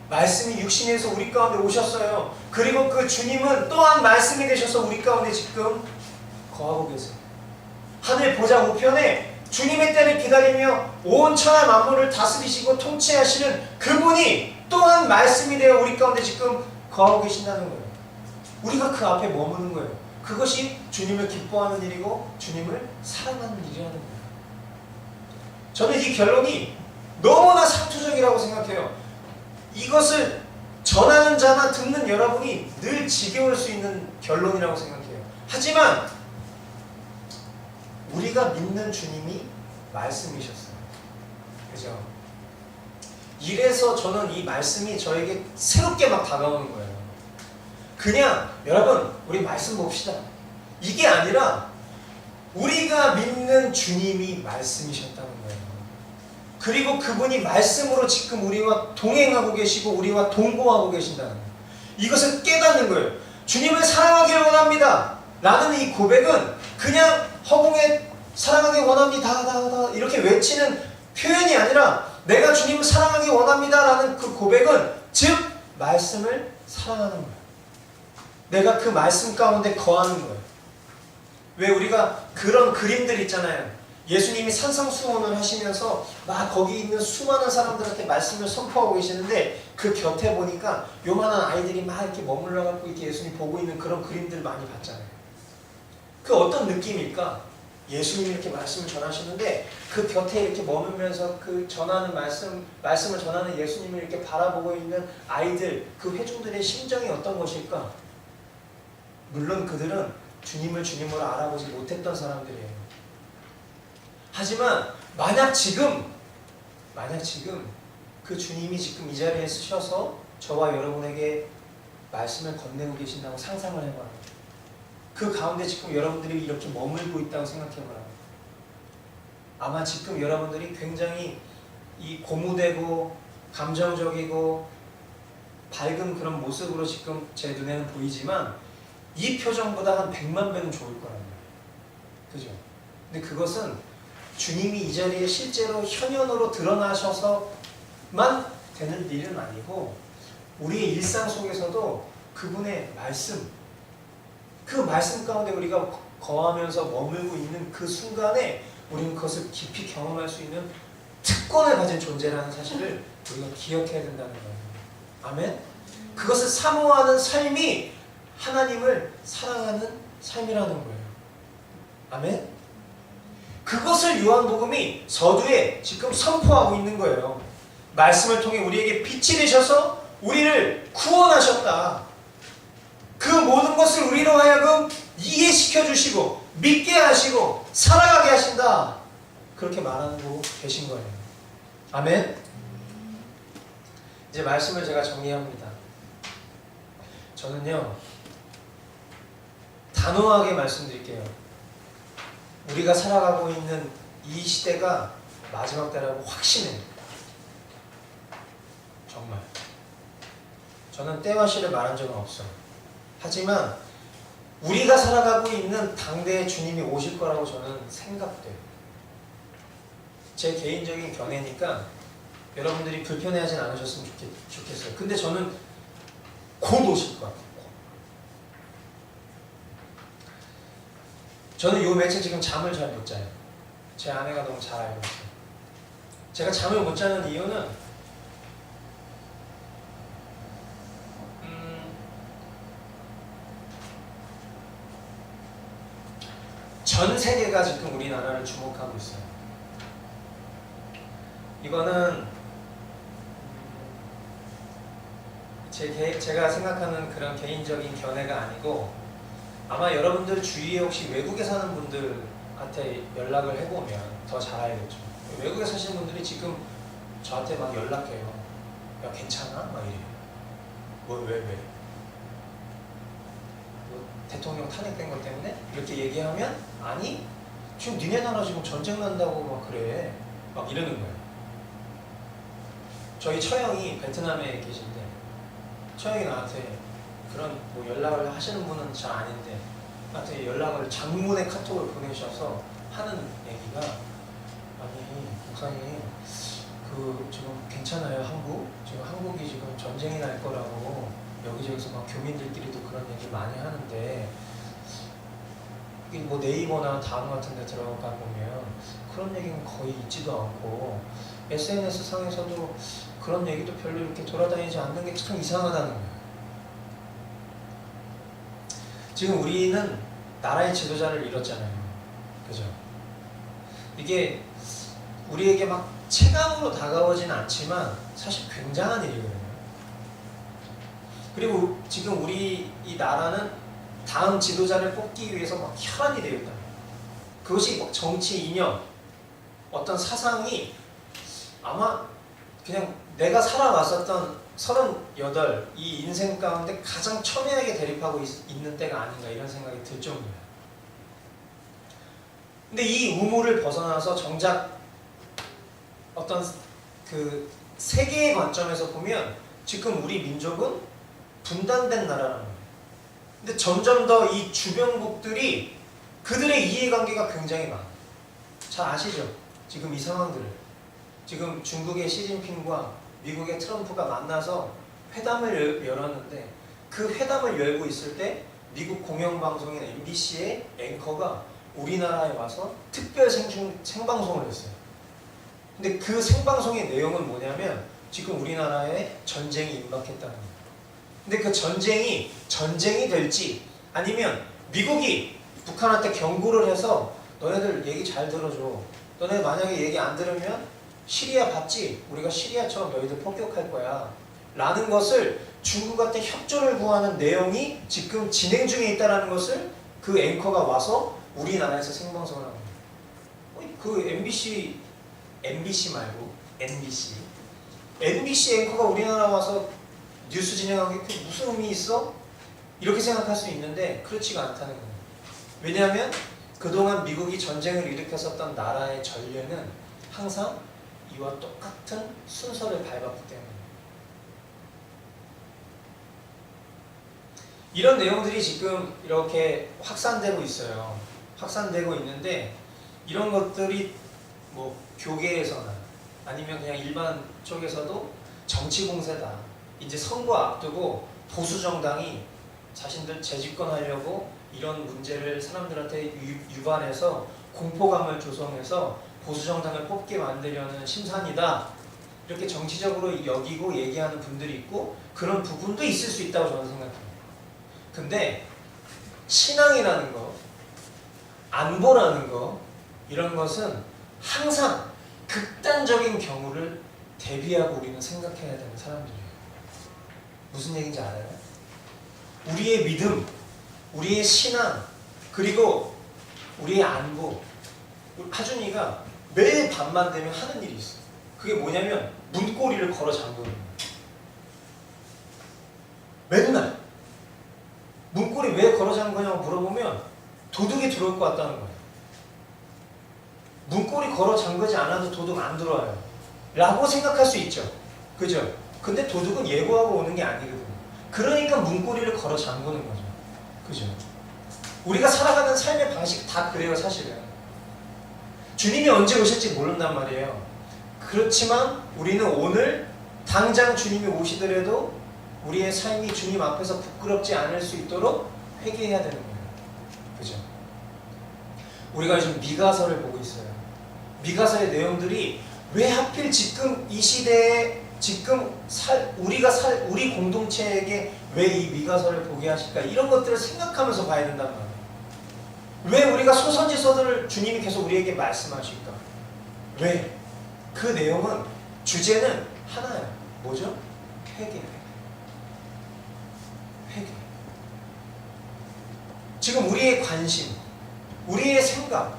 말씀이 육신에서 우리 가운데 오셨어요. 그리고 그 주님은 또한 말씀이 되셔서 우리 가운데 지금 거하고 계세요. 하늘 보좌 우편에 주님의 때를 기다리며 온 천하 만물을 다스리시고 통치하시는 그분이 또한 말씀이 되어 우리 가운데 지금 거하고 계신다는 거예요. 우리가 그 앞에 머무는 거예요. 그것이 주님을 기뻐하는 일이고 주님을 사랑하는 일이라는 거예요. 저는 이 결론이 너무나 상투적이라고 생각해요. 이것을 전하는 자나 듣는 여러분이 늘 지겨울 수 있는 결론이라고 생각해요. 하지만 우리가 믿는 주님이 말씀이셨어요. 그죠? 이래서 저는 이 말씀이 저에게 새롭게 막 다가오는 거예요. 그냥 여러분 우리 말씀 봅시다. 이게 아니라 우리가 믿는 주님이 말씀이셨다는 거예요. 그리고 그분이 말씀으로 지금 우리와 동행하고 계시고 우리와 동거하고 계신다는 거예요. 이것을 깨닫는 거예요. 주님을 사랑하기를 원합니다 라는 이 고백은 그냥 허공에 사랑하기 원합니다 이렇게 외치는 표현이 아니라 내가 주님을 사랑하기 원합니다 라는 그 고백은 즉 말씀을 사랑하는 거예요. 내가 그 말씀 가운데 거하는 거예요. 왜 우리가 그런 그림들 있잖아요. 예수님이 산상수훈을 하시면서 막 거기 있는 수많은 사람들한테 말씀을 선포하고 계시는데 그 곁에 보니까 요만한 아이들이 막 이렇게 머물러 갖고 이렇게 예수님 보고 있는 그런 그림들 많이 봤잖아요. 그 어떤 느낌일까? 예수님이 이렇게 말씀을 전하시는데 그 곁에 이렇게 머물면서 그 전하는 말씀을 전하는 예수님을 이렇게 바라보고 있는 아이들, 그 회중들의 심정이 어떤 것일까? 물론 그들은 주님을 주님으로 알아보지 못했던 사람들이에요. 하지만 만약 지금 그 주님이 지금 이 자리에 쓰셔서 저와 여러분에게 말씀을 건네고 계신다고 상상을 해봐요. 그 가운데 지금 여러분들이 이렇게 머물고 있다고 생각해봐요. 아마 지금 여러분들이 굉장히 이 고무되고 감정적이고 밝은 그런 모습으로 지금 제 눈에는 보이지만 이 표정보다 한 100만 배는 좋을 거란 말이에요. 그죠? 근데 그것은 주님이 이 자리에 실제로 현현으로 드러나셔서만 되는 일은 아니고 우리의 일상 속에서도 그분의 말씀, 그 말씀 가운데 우리가 거하면서 머물고 있는 그 순간에 우리는 그것을 깊이 경험할 수 있는 특권을 가진 존재라는 사실을 우리가 기억해야 된다는 거예요. 아멘? 그것을 사모하는 삶이 하나님을 사랑하는 삶이라는 거예요. 아멘? 그것을 요한복음이 서두에 지금 선포하고 있는 거예요. 말씀을 통해 우리에게 빛이 되셔서 우리를 구원하셨다. 그 모든 것을 우리로 하여금 이해시켜 주시고 믿게 하시고 살아가게 하신다. 그렇게 말하고 계신 거예요. 아멘? 이제 말씀을 제가 정리합니다. 저는요, 단호하게 말씀드릴게요. 우리가 살아가고 있는 이 시대가 마지막 때라고 확신해요. 정말. 저는 때와 시를 말한 적은 없어요. 하지만 우리가 살아가고 있는 당대의 주님이 오실 거라고 저는 생각돼요. 제 개인적인 견해니까 여러분들이 불편해하진 않으셨으면 좋겠어요. 근데 저는 곧 오실 것 같아요. 저는 요 며칠 지금 잠을 잘 못 자요. 제 아내가 너무 잘 알고 있어요. 제가 잠을 못 자는 이유는 전 세계가 지금 우리나라를 주목하고 있어요. 이거는 제가 생각하는 그런 개인적인 견해가 아니고 아마 여러분들 주위에 혹시 외국에 사는 분들한테 연락을 해보면 더 잘 알겠죠. 외국에 사시는 분들이 지금 저한테 막 연락해요. 야 괜찮아? 막 이래요. 왜? 대통령 탄핵된 것 때문에? 이렇게 얘기하면 아니 지금 니네 나라 지금 전쟁 난다고 막 그래 막 이러는 거예요. 저희 처형이 베트남에 계신데 처형이 나한테 그런 뭐 연락을 하시는 분은 잘 아닌데 나한테 연락을 장문의 카톡을 보내셔서 하는 얘기가 아니 목사님 그 지금 괜찮아요 한국? 지금 한국이 지금 전쟁이 날 거라고 여기저기서 막 교민들끼리도 그런 얘기 많이 하는데 뭐 네이버나 다음 같은 데 들어가 보면 그런 얘기는 거의 있지도 않고 SNS 상에서도 그런 얘기도 별로 이렇게 돌아다니지 않는 게 참 이상하다는 거예요. 지금 우리는 나라의 지도자를 잃었잖아요. 그죠? 이게 우리에게 막 체감으로 다가오지는 않지만 사실 굉장한 일이거든요. 그리고 지금 우리 이 나라는 다음 지도자를 뽑기 위해서 막 혈안이 되어 있다. 그것이 막 정치 이념, 어떤 사상이 아마 그냥 내가 살아왔었던 38 이 인생 가운데 가장 첨예하게 대립하고 있는 때가 아닌가 이런 생각이 들 정도예요. 근데 이 우물을 벗어나서 정작 어떤 그 세계의 관점에서 보면 지금 우리 민족은 분단된 나라라는 거예요. 근데 점점 더 이 주변국들이 그들의 이해관계가 굉장히 많아요. 잘 아시죠? 지금 이 상황들을. 지금 중국의 시진핑과 미국의 트럼프가 만나서 회담을 열었는데 그 회담을 열고 있을 때 미국 공영방송인 MBC의 앵커가 우리나라에 와서 특별 생방송을 했어요. 근데 그 생방송의 내용은 뭐냐면 지금 우리나라에 전쟁이 임박했다는 거예요. 근데 그 전쟁이 될지 아니면 미국이 북한한테 경고를 해서 너네들 얘기 잘 들어줘. 너네 만약에 얘기 안 들으면 시리아 봤지? 우리가 시리아처럼 너희들 폭격할 거야. 라는 것을 중국한테 협조를 구하는 내용이 지금 진행 중에 있다는 것을 그 앵커가 와서 우리나라에서 생방송을 하는 거예요. 그 MBC 말고 MBC 앵커가 우리나라 와서 뉴스 진행하는 게 무슨 의미 있어? 이렇게 생각할 수 있는데 그렇지가 않다는 거예요. 왜냐하면 그동안 미국이 전쟁을 일으켰었던 나라의 전례는 항상 이와 똑같은 순서를 밟았기 때문에 이런 내용들이 지금 이렇게 확산되고 있어요. 확산되고 있는데 이런 것들이 뭐 교계에서나 아니면 그냥 일반 쪽에서도 정치 공세다. 이제 선거 앞두고 보수 정당이 자신들 재집권하려고 이런 문제를 사람들한테 유발해서 공포감을 조성해서 보수 정당을 뽑게 만들려는 심산이다. 이렇게 정치적으로 여기고 얘기하는 분들이 있고 그런 부분도 있을 수 있다고 저는 생각해요. 근데 신앙이라는 거, 안보라는 거 이런 것은 항상 극단적인 경우를 대비하고 우리는 생각해야 되는 사람들이에요. 무슨 얘기인지 알아요? 우리의 믿음, 우리의 신앙, 그리고 우리의 안보. 하준이가 매일 밤만 되면 하는 일이 있어요. 그게 뭐냐면 문고리를 걸어 잠그는 거예요. 맨날. 문고리 왜 걸어 잠그냐고 물어보면 도둑이 들어올 것 같다는 거예요. 문고리 걸어 잠그지 않아도 도둑 안 들어와요. 라고 생각할 수 있죠. 그죠? 근데 도둑은 예고하고 오는 게 아니거든요. 그러니까 문고리를 걸어 잠그는 거죠. 그죠? 우리가 살아가는 삶의 방식 다 그래요, 사실은. 주님이 언제 오실지 모른단 말이에요. 그렇지만 우리는 오늘 당장 주님이 오시더라도 우리의 삶이 주님 앞에서 부끄럽지 않을 수 있도록 회개해야 되는 거예요. 그죠? 우리가 요즘 미가서를 보고 있어요. 미가서의 내용들이 왜 하필 지금 이 시대에 지금 우리 공동체에게 왜 이 미가서를 보게 하실까? 이런 것들을 생각하면서 봐야 된단 말이에요. 왜 우리가 소선지서들을 주님이 계속 우리에게 말씀하실까? 왜? 그 내용은 주제는 하나예요. 뭐죠? 회개. 지금 우리의 관심, 우리의 생각,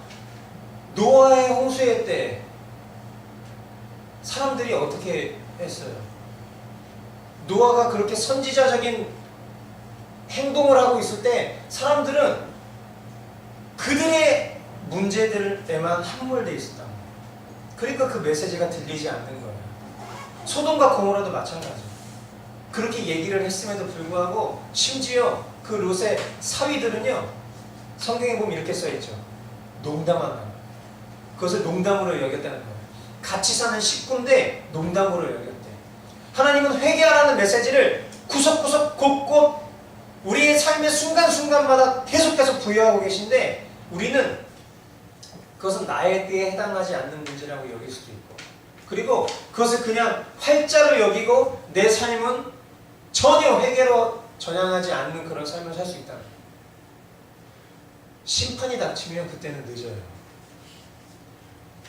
노아의 홍수의 때 사람들이 어떻게 했어요? 노아가 그렇게 선지자적인 행동을 하고 있을 때 사람들은 그들의 문제들에만 함몰되어 있었다. 그러니까 그 메시지가 들리지 않는 거예요. 소돔과 고모라도 마찬가지예요. 그렇게 얘기를 했음에도 불구하고 심지어 그 롯의 사위들은요, 성경에 보면 이렇게 써있죠. 농담한다. 그것을 농담으로 여겼다는 거예요. 같이 사는 식구인데 농담으로 여겼대. 하나님은 회개하라는 메시지를 구석구석 곳곳 우리의 삶의 순간순간마다 계속 부여하고 계신데 우리는 그것은 나에게 해당하지 않는 문제라고 여길 수도 있고, 그리고 그것을 그냥 활자로 여기고 내 삶은 전혀 회개로 전향하지 않는 그런 삶을 살 수 있다. 심판이 닥치면 그때는 늦어요.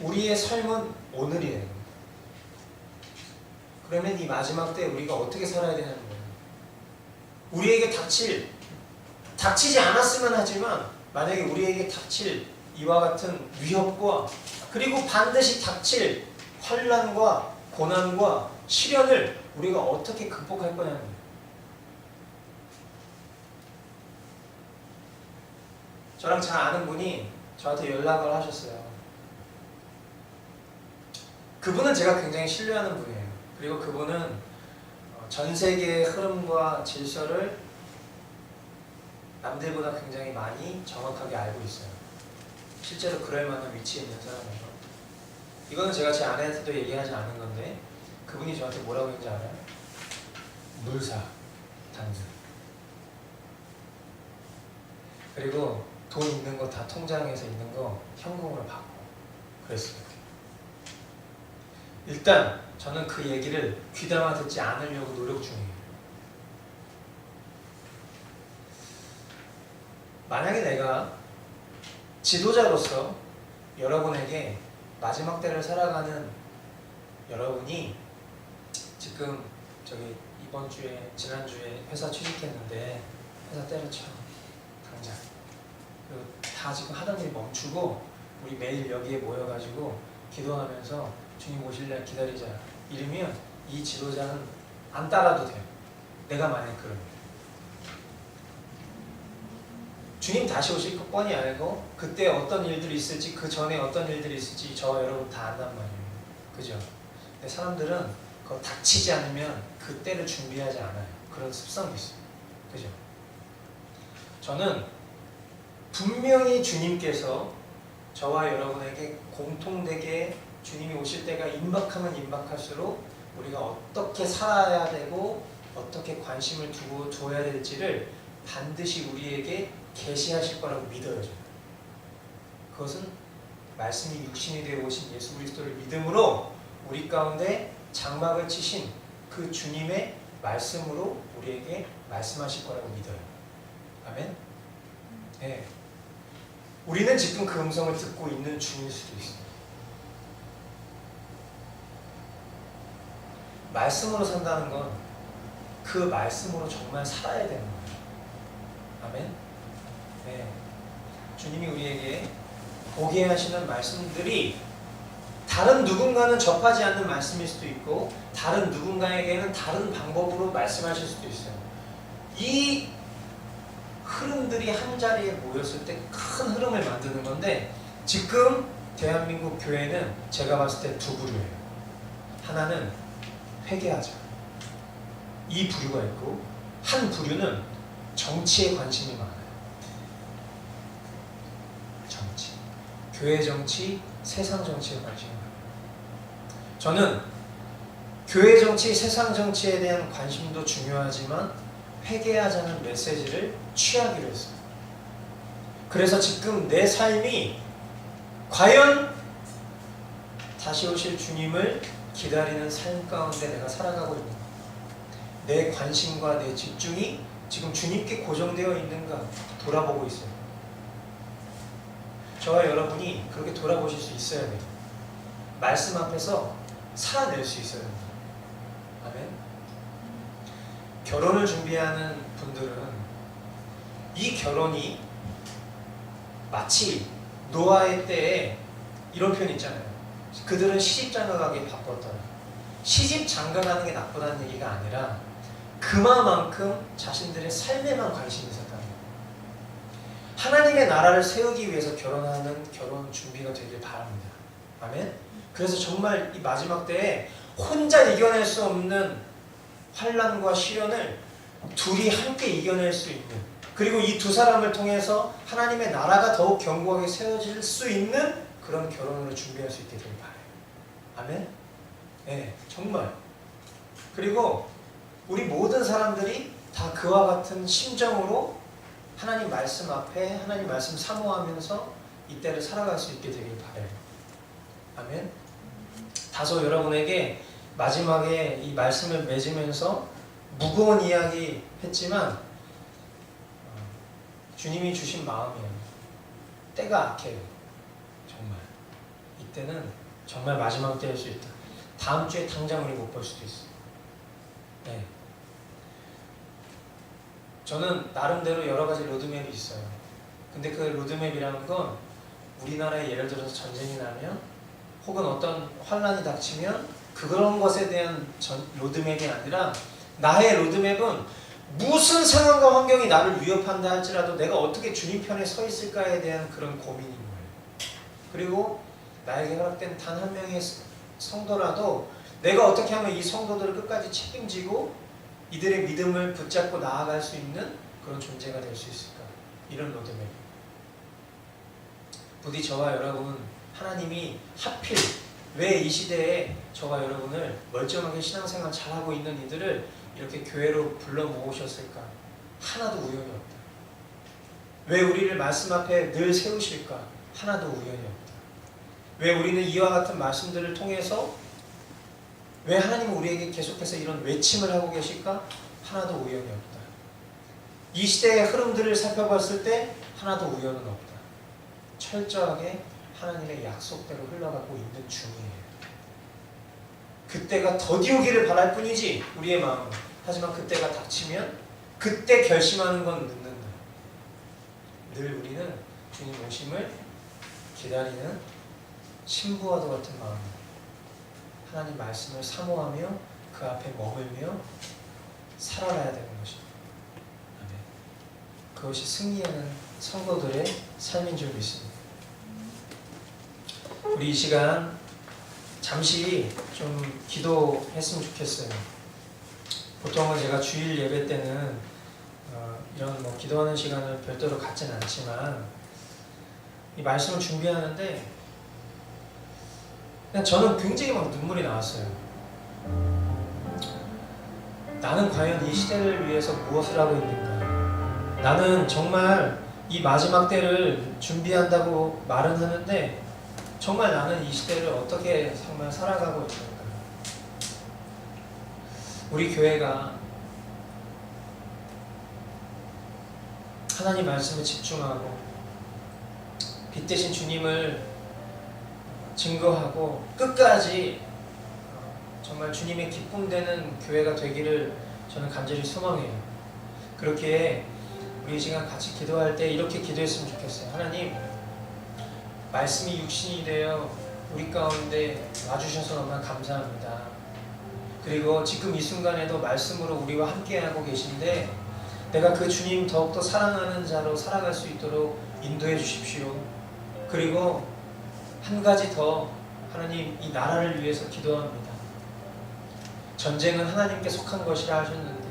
우리의 삶은 오늘이에요. 그러면 이 마지막 때 우리가 어떻게 살아야 되냐는 거예요. 우리에게 닥치지 않았으면 하지만 만약에 우리에게 닥칠 이와 같은 위협과 그리고 반드시 닥칠 환난과 고난과 시련을 우리가 어떻게 극복할 거냐는 거예요. 저랑 잘 아는 분이 저한테 연락을 하셨어요. 그분은 제가 굉장히 신뢰하는 분이에요. 그리고 그분은 전 세계의 흐름과 질서를 남들보다 굉장히 많이 정확하게 알고 있어요. 실제로 그럴 만한 위치에 있는 사람이죠. 이거는 제가 제 아내한테도 얘기하지 않은 건데 그분이 저한테 뭐라고 했는지 알아요? 물사, 단술. 그리고 돈 있는 거 다 통장에서 있는 거 현금으로 받고 그랬어요. 일단 저는 그 얘기를 귀담아 듣지 않으려고 노력 중이에요. 만약에 내가 지도자로서 여러분에게 마지막 때를 살아가는 여러분이 지금 저기 이번 주에 지난주에 회사 취직했는데 회사 때려쳐 당장 그리고 다 지금 하던 일 멈추고 우리 매일 여기에 모여가지고 기도하면서 주님 오실 날 기다리자 이러면 이 지도자는 안 따라도 돼요. 내가 만약 그러면 주님 다시 오실 것 뻔히 알고 그때 어떤 일들이 있을지 그 전에 어떤 일들이 있을지 저와 여러분 다 안단 말이에요. 그죠? 근데 사람들은 그거 닥치지 않으면 그때를 준비하지 않아요. 그런 습성이 있어요. 그죠? 저는 분명히 주님께서 저와 여러분에게 공통되게 주님이 오실 때가 임박하면 임박할수록 우리가 어떻게 살아야 되고 어떻게 관심을 두고 둬야 될지를 반드시 우리에게 계시하실 거라고 믿어요. 저는. 그것은 말씀이 육신이 되어 오신 예수 그리스도를 믿음으로 우리 가운데 장막을 치신 그 주님의 말씀으로 우리에게 말씀하실 거라고 믿어요. 아멘? 네. 우리는 지금 그 음성을 듣고 있는 중일 수도 있어요. 말씀으로 산다는 건 그 말씀으로 정말 살아야 되는 거예요. 아멘? 네. 주님이 우리에게 보게 하시는 말씀들이 다른 누군가는 접하지 않는 말씀일 수도 있고 다른 누군가에게는 다른 방법으로 말씀하실 수도 있어요. 이 흐름들이 한자리에 모였을 때 큰 흐름을 만드는 건데 지금 대한민국 교회는 제가 봤을 때 두 부류예요. 하나는 회개하자. 이 부류가 있고 한 부류는 정치에 관심이 많아요. 정치. 교회 정치, 세상 정치에 관심이 많아요. 저는 교회 정치, 세상 정치에 대한 관심도 중요하지만 회개하자는 메시지를 취하기로 했어요. 그래서 지금 내 삶이 과연 다시 오실 주님을 기다리는 삶 가운데 내가 살아가고 있는가? 내 관심과 내 집중이 지금 주님께 고정되어 있는가 돌아보고 있어요. 저와 여러분이 그렇게 돌아보실 수 있어야 돼요. 말씀 앞에서 살아낼 수 있어야 됩니다. 아멘. 결혼을 준비하는 분들은 이 결혼이 마치 노아의 때에 이런 표현 있잖아요. 그들은 시집 장가가기에 바빴더라. 시집 장가가는 게 나쁘다는 얘기가 아니라 그만큼 자신들의 삶에만 관심이 있었다는 거예요. 하나님의 나라를 세우기 위해서 결혼하는 결혼 준비가 되길 바랍니다. 아멘. 그래서 정말 이 마지막 때에 혼자 이겨낼 수 없는 환난과 시련을 둘이 함께 이겨낼 수 있는, 그리고 이 두 사람을 통해서 하나님의 나라가 더욱 견고하게 세워질 수 있는 그런 결혼으로 준비할 수 있게 되길 바라요. 아멘. 네, 정말. 그리고 우리 모든 사람들이 다 그와 같은 심정으로 하나님 말씀 앞에 하나님 말씀 사모하면서 이때를 살아갈 수 있게 되길 바라요. 아멘. 다소 여러분에게 마지막에 이 말씀을 맺으면서 무거운 이야기 했지만 주님이 주신 마음이에요. 때가 악해요. 정말. 이때는 정말 마지막 때일 수 있다. 다음 주에 당장 우리 못 볼 수도 있어요. 네. 저는 나름대로 여러 가지 로드맵이 있어요. 근데 그 로드맵이라는 건 우리나라에 예를 들어서 전쟁이 나면 혹은 어떤 환란이 닥치면 그런 것에 대한 로드맵이 아니라 나의 로드맵은 무슨 상황과 환경이 나를 위협한다 할지라도 내가 어떻게 주님 편에 서 있을까에 대한 그런 고민인 거예요. 그리고 나에게 허락된 단 한 명의 성도라도 내가 어떻게 하면 이 성도들을 끝까지 책임지고 이들의 믿음을 붙잡고 나아갈 수 있는 그런 존재가 될 수 있을까? 이런 로드맵. 부디 저와 여러분, 하나님이 하필 왜 이 시대에 저와 여러분을 멀쩡하게 신앙생활 잘하고 있는 이들을 이렇게 교회로 불러 모으셨을까? 하나도 우연이 없다. 왜 우리를 말씀 앞에 늘 세우실까? 하나도 우연이 없다. 왜 우리는 이와 같은 말씀들을 통해서 왜 하나님은 우리에게 계속해서 이런 외침을 하고 계실까? 하나도 우연이 없다. 이 시대의 흐름들을 살펴봤을 때 하나도 우연은 없다. 철저하게 하나님의 약속대로 흘러가고 있는 중이에요. 그때가 더디 오기를 바랄 뿐이지 우리의 마음은. 하지만 그때가 닥치면 그때 결심하는 건 늦는다. 늘 우리는 주님 오심을 기다리는 신부와도 같은 마음으로 하나님 말씀을 사모하며 그 앞에 머물며 살아가야 되는 것입니다. 아멘. 그것이 승리하는 성도들의 삶인 줄 믿습니다. 우리 이 시간 잠시 좀 기도했으면 좋겠어요. 보통은 제가 주일 예배 때는 이런 기도하는 시간을 별도로 갖지는 않지만 이 말씀을 준비하는데 그냥 저는 굉장히 막 눈물이 나왔어요. 나는 과연 이 시대를 위해서 무엇을 하고 있는가? 나는 정말 이 마지막 때를 준비한다고 말은 하는데 정말 나는 이 시대를 어떻게 정말 살아가고 있을까? 우리 교회가 하나님 말씀에 집중하고 빛 대신 주님을 증거하고 끝까지 정말 주님의 기쁨되는 교회가 되기를 저는 간절히 소망해요. 그렇게 우리 이 시간 같이 기도할 때 이렇게 기도했으면 좋겠어요. 하나님, 말씀이 육신이 되어 우리 가운데 와주셔서 너무 감사합니다. 그리고 지금 이 순간에도 말씀으로 우리와 함께하고 계신데 내가 그 주님 더욱더 사랑하는 자로 살아갈 수 있도록 인도해 주십시오. 그리고 한 가지 더, 하나님, 이 나라를 위해서 기도합니다. 전쟁은 하나님께 속한 것이라 하셨는데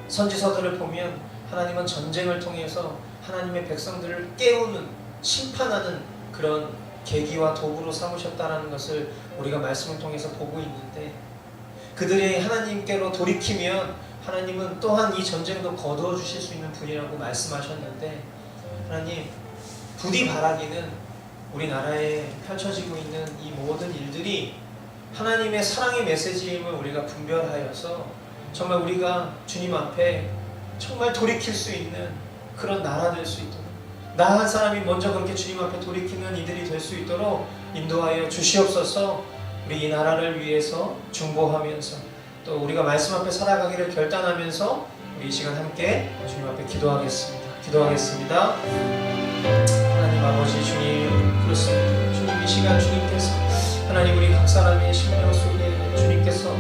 선지서들을 보면 하나님은 전쟁을 통해서 하나님의 백성들을 깨우는, 심판하는 그런 계기와 도구로 삼으셨다는 것을 우리가 말씀을 통해서 보고 있는데 그들이 하나님께로 돌이키면 하나님은 또한 이 전쟁도 거두어 주실 수 있는 분이라고 말씀하셨는데 하나님, 부디 바라기는 우리나라에 펼쳐지고 있는 이 모든 일들이 하나님의 사랑의 메시지임을 우리가 분별하여서 정말 우리가 주님 앞에 정말 돌이킬 수 있는 그런 나라 될 수 있도록, 나 한 사람이 먼저 그렇게 주님 앞에 돌이키는 이들이 될 수 있도록 인도하여 주시옵소서. 우리 이 나라를 위해서 중보하면서 또 우리가 말씀 앞에 살아가기를 결단하면서 우리 이 시간 함께 주님 앞에 기도하겠습니다. 하나님 아버지, 주님, 그렇습니다. 주님, 이 시간 주님께서 하나님 우리 각 사람의 심령 속에 주님께서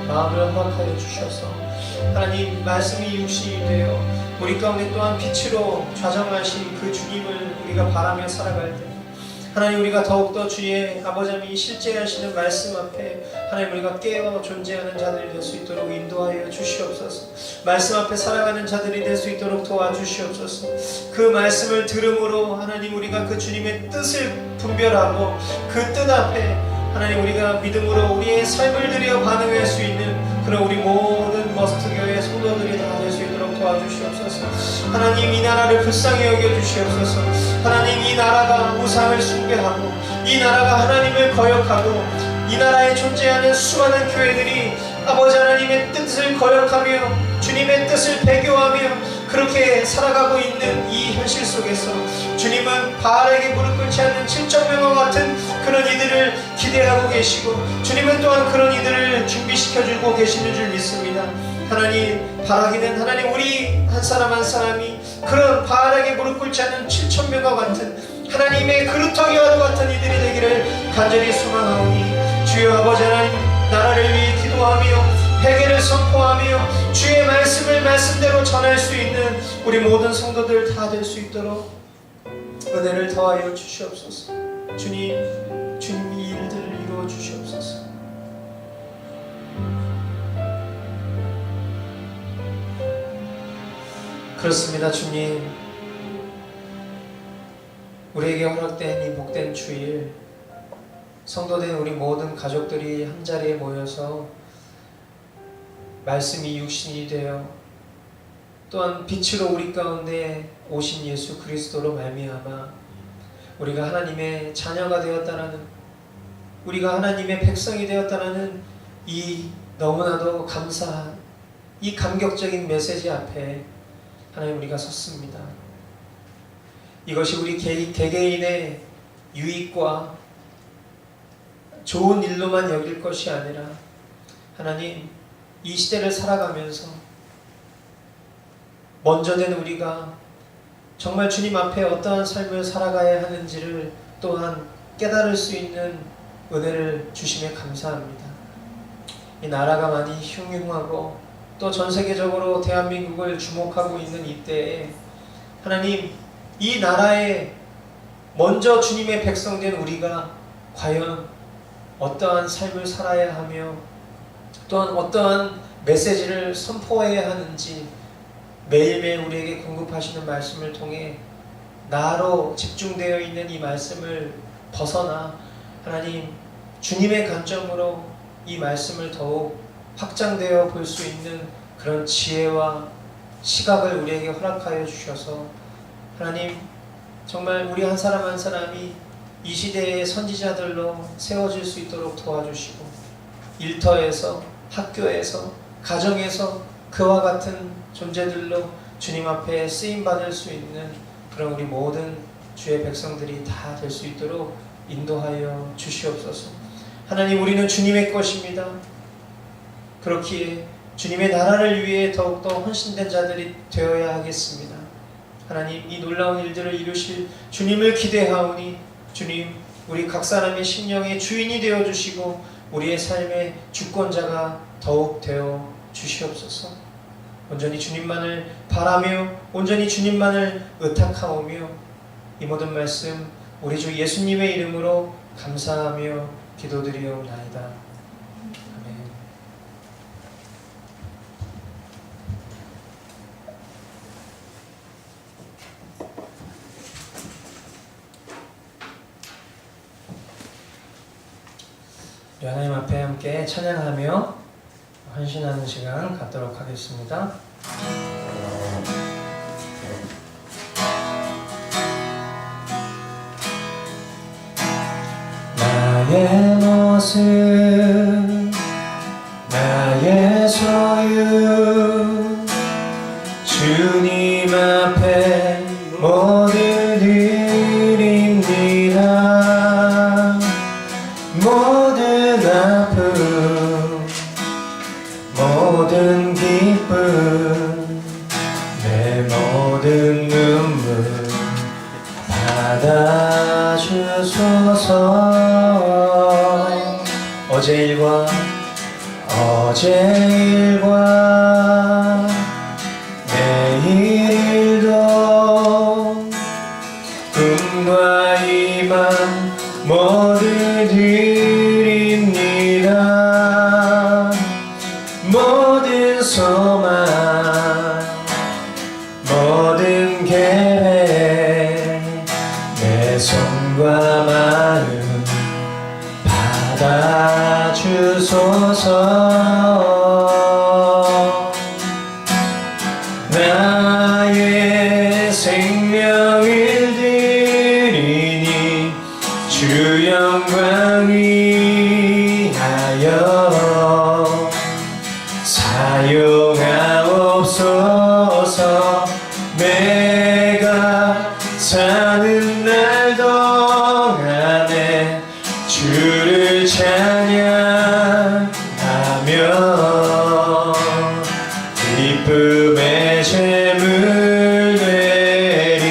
마음을 허락하여 주셔서 하나님 말씀이 육신이 되어 우리 가운데 또한 빛으로 좌정하신 그 주님을 우리가 바라며 살아갈 때 하나님, 우리가 더욱더 주의 아버지님이 실제하시는 말씀 앞에 하나님 우리가 깨어 존재하는 자들이 될 수 있도록 인도하여 주시옵소서. 말씀 앞에 살아가는 자들이 될 수 있도록 도와주시옵소서. 그 말씀을 들음으로 하나님 우리가 그 주님의 뜻을 분별하고 그 뜻 앞에 하나님 우리가 믿음으로 우리의 삶을 들여 반응할 수 있는 그런 우리 모든 머스트교회 성도들이 다 될 수 있도록 도와주시옵소서. 하나님, 이 나라를 불쌍히 여겨주시옵소서. 하나님, 이 나라가 우상을 숭배하고 이 나라가 하나님을 거역하고 이 나라에 존재하는 수많은 교회들이 아버지 하나님의 뜻을 거역하며 주님의 뜻을 배교하며 그렇게 살아가고 있는 이 현실 속에서 주님은 바알에게 무릎 꿇지 않는 7,000명과 같은 그런 이들을 기대하고 계시고 주님은 또한 그런 이들을 준비시켜주고 계시는 줄 믿습니다. 하나님, 바라기는 하나님 우리 한 사람 한 사람이 그런 바알에게 무릎 꿇지 않는 7,000명과 같은 하나님의 그루터기와도 같은 이들이 되기를 간절히 소망하오니 주여 아버지 하나님, 나라를 위해 기도하며 회개를 선포하며 주의 말씀을 말씀대로 전할 수 있는 우리 모든 성도들 다 될 수 있도록 은혜를 더하여 주시옵소서. 주님 이 일들을 이루어 주시옵소서. 그렇습니다. 주님, 우리에게 허락된 이 복된 주일, 성도된 우리 모든 가족들이 한자리에 모여서 말씀이 육신이 되어 또한 빛으로 우리 가운데 오신 예수 그리스도로 말미암아 우리가 하나님의 자녀가 되었다라는, 우리가 하나님의 백성이 되었다라는 이 너무나도 감사한 이 감격적인 메시지 앞에 하나님 우리가 섰습니다. 이것이 우리 개개인의 유익과 좋은 일로만 여길 것이 아니라 하나님, 이 시대를 살아가면서 먼저 된 우리가 정말 주님 앞에 어떠한 삶을 살아가야 하는지를 또한 깨달을 수 있는 은혜를 주심에 감사합니다. 이 나라가 많이 흉흉하고 또 전 세계적으로 대한민국을 주목하고 있는 이때에 하나님, 이 나라에 먼저 주님의 백성된 우리가 과연 어떠한 삶을 살아야 하며 또한 어떠한 메시지를 선포해야 하는지 매일매일 우리에게 공급하시는 말씀을 통해 나로 집중되어 있는 이 말씀을 벗어나 하나님, 주님의 관점으로 이 말씀을 더욱 확장되어 볼 수 있는 그런 지혜와 시각을 우리에게 허락하여 주셔서 하나님, 정말 우리 한 사람 한 사람이 이 시대의 선지자들로 세워질 수 있도록 도와주시고 일터에서, 학교에서, 가정에서 그와 같은 존재들로 주님 앞에 쓰임받을 수 있는 그런 우리 모든 주의 백성들이 다 될 수 있도록 인도하여 주시옵소서. 하나님, 우리는 주님의 것입니다. 그렇기에 주님의 나라를 위해 더욱더 헌신된 자들이 되어야 하겠습니다. 하나님, 이 놀라운 일들을 이루실 주님을 기대하오니 주님, 우리 각 사람의 심령의 주인이 되어주시고 우리의 삶의 주권자가 더욱 되어 주시옵소서. 온전히 주님만을 바라며 온전히 주님만을 의탁하오며 이 모든 말씀 우리 주 예수님의 이름으로 감사하며 기도드리옵나이다. 아멘. 우리 하나님 앞에 함께 찬양하며 헌신하는 시간 갖도록 하겠습니다. 나의 모습, 나의 소유, 주님 앞에 모두 드립니다. 모든 아픔, 모든 기쁨, 내 모든 눈물 받아주소서. 어제 일과 내일 일도 꿈과 희망 모두 드립니다. 모든 소망, 모든 계획, 내 손과 마음 받아주소서. 나의 생명을 드리니 주 영광 위하여 사용하옵소서. 내가 사는 날 동안에 주를 찬양하며 기쁨의 제물 되리.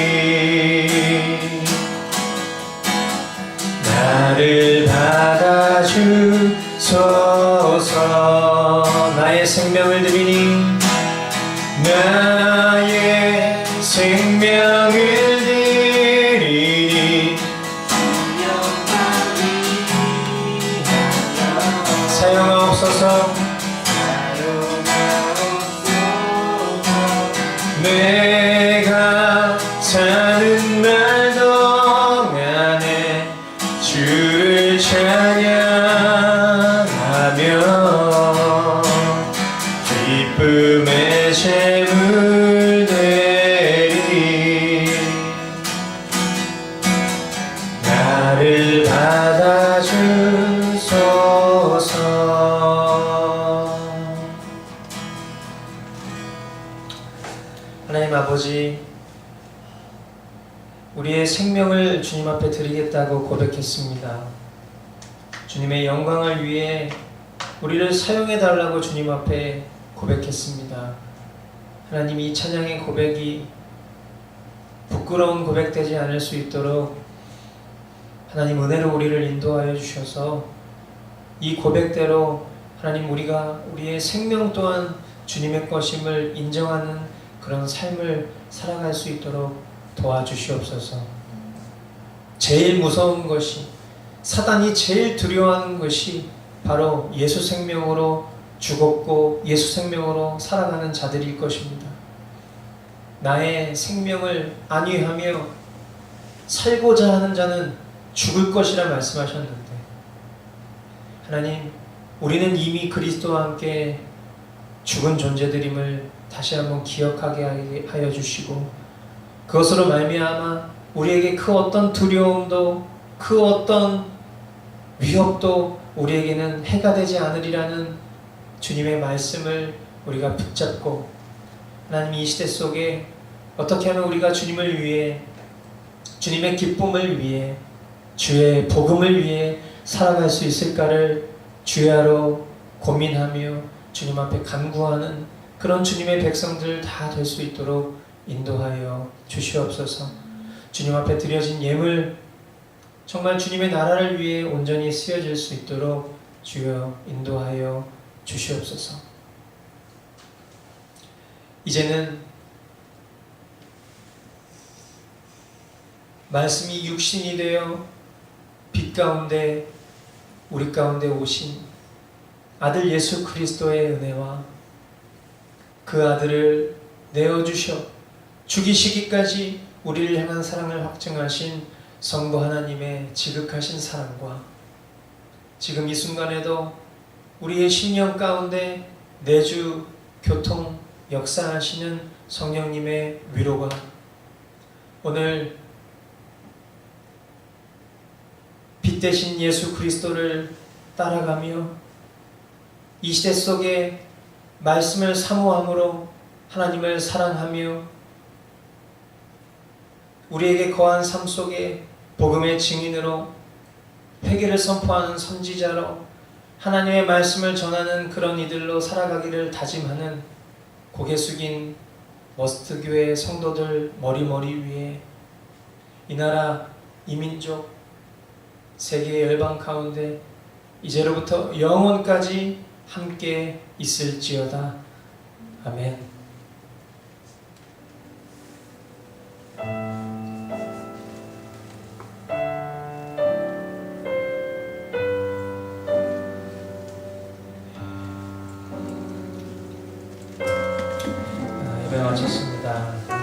나를 받아주소서. 나의 생명을 드리니 나의 생명을 드리니 사용하옵소서. 내가 사는 날 동안에 주를 찬양하며 기쁨의 제물 아버지, 우리의 생명을 주님 앞에 드리겠다고 고백했습니다. 주님의 영광을 위해 우리를 사용해 달라고 주님 앞에 고백했습니다. 하나님, 이 찬양의 고백이 부끄러운 고백되지 않을 수 있도록 하나님 은혜로 우리를 인도하여 주셔서 이 고백대로 하나님 우리의 생명 또한 주님의 것임을 인정하는 그런 삶을 살아갈 수 있도록 도와주시옵소서. 제일 무서운 것이, 사단이 제일 두려워하는 것이 바로 예수 생명으로 죽었고 예수 생명으로 살아가는 자들일 것입니다. 나의 생명을 안위하며 살고자 하는 자는 죽을 것이라 말씀하셨는데, 하나님, 우리는 이미 그리스도와 함께 죽은 존재들임을 다시 한번 기억하게 하여 주시고, 그것으로 말미암아 우리에게 그 어떤 두려움도 그 어떤 위협도 우리에게는 해가 되지 않으리라는 주님의 말씀을 우리가 붙잡고, 하나님, 이 시대 속에 어떻게 하면 우리가 주님을 위해, 주님의 기쁨을 위해, 주의 복음을 위해 살아갈 수 있을까를 주야로 고민하며 주님 앞에 간구하는 그런 주님의 백성들 다 될 수 있도록 인도하여 주시옵소서. 주님 앞에 드려진 예물 정말 주님의 나라를 위해 온전히 쓰여질 수 있도록 주여 인도하여 주시옵소서. 이제는 말씀이 육신이 되어 빛 가운데 우리 가운데 오신 아들 예수 그리스도의 은혜와 그 아들을 내어주셔 죽이시기까지 우리를 향한 사랑을 확증하신 성부 하나님의 지극하신 사랑과, 지금 이 순간에도 우리의 심령 가운데 내주 교통 역사하시는 성령님의 위로가, 오늘 빛 대신 예수 그리스도를 따라가며 이 시대 속에 말씀을 사모함으로 하나님을 사랑하며 우리에게 거한 삶 속에 복음의 증인으로, 회개를 선포하는 선지자로, 하나님의 말씀을 전하는 그런 이들로 살아가기를 다짐하는 고개 숙인 머스트교회 성도들 머리 위에 이 나라, 이 민족, 세계의 열방 가운데 이제로부터 영원까지 함께 있을지어다. 아멘. 예배 마쳤습니다.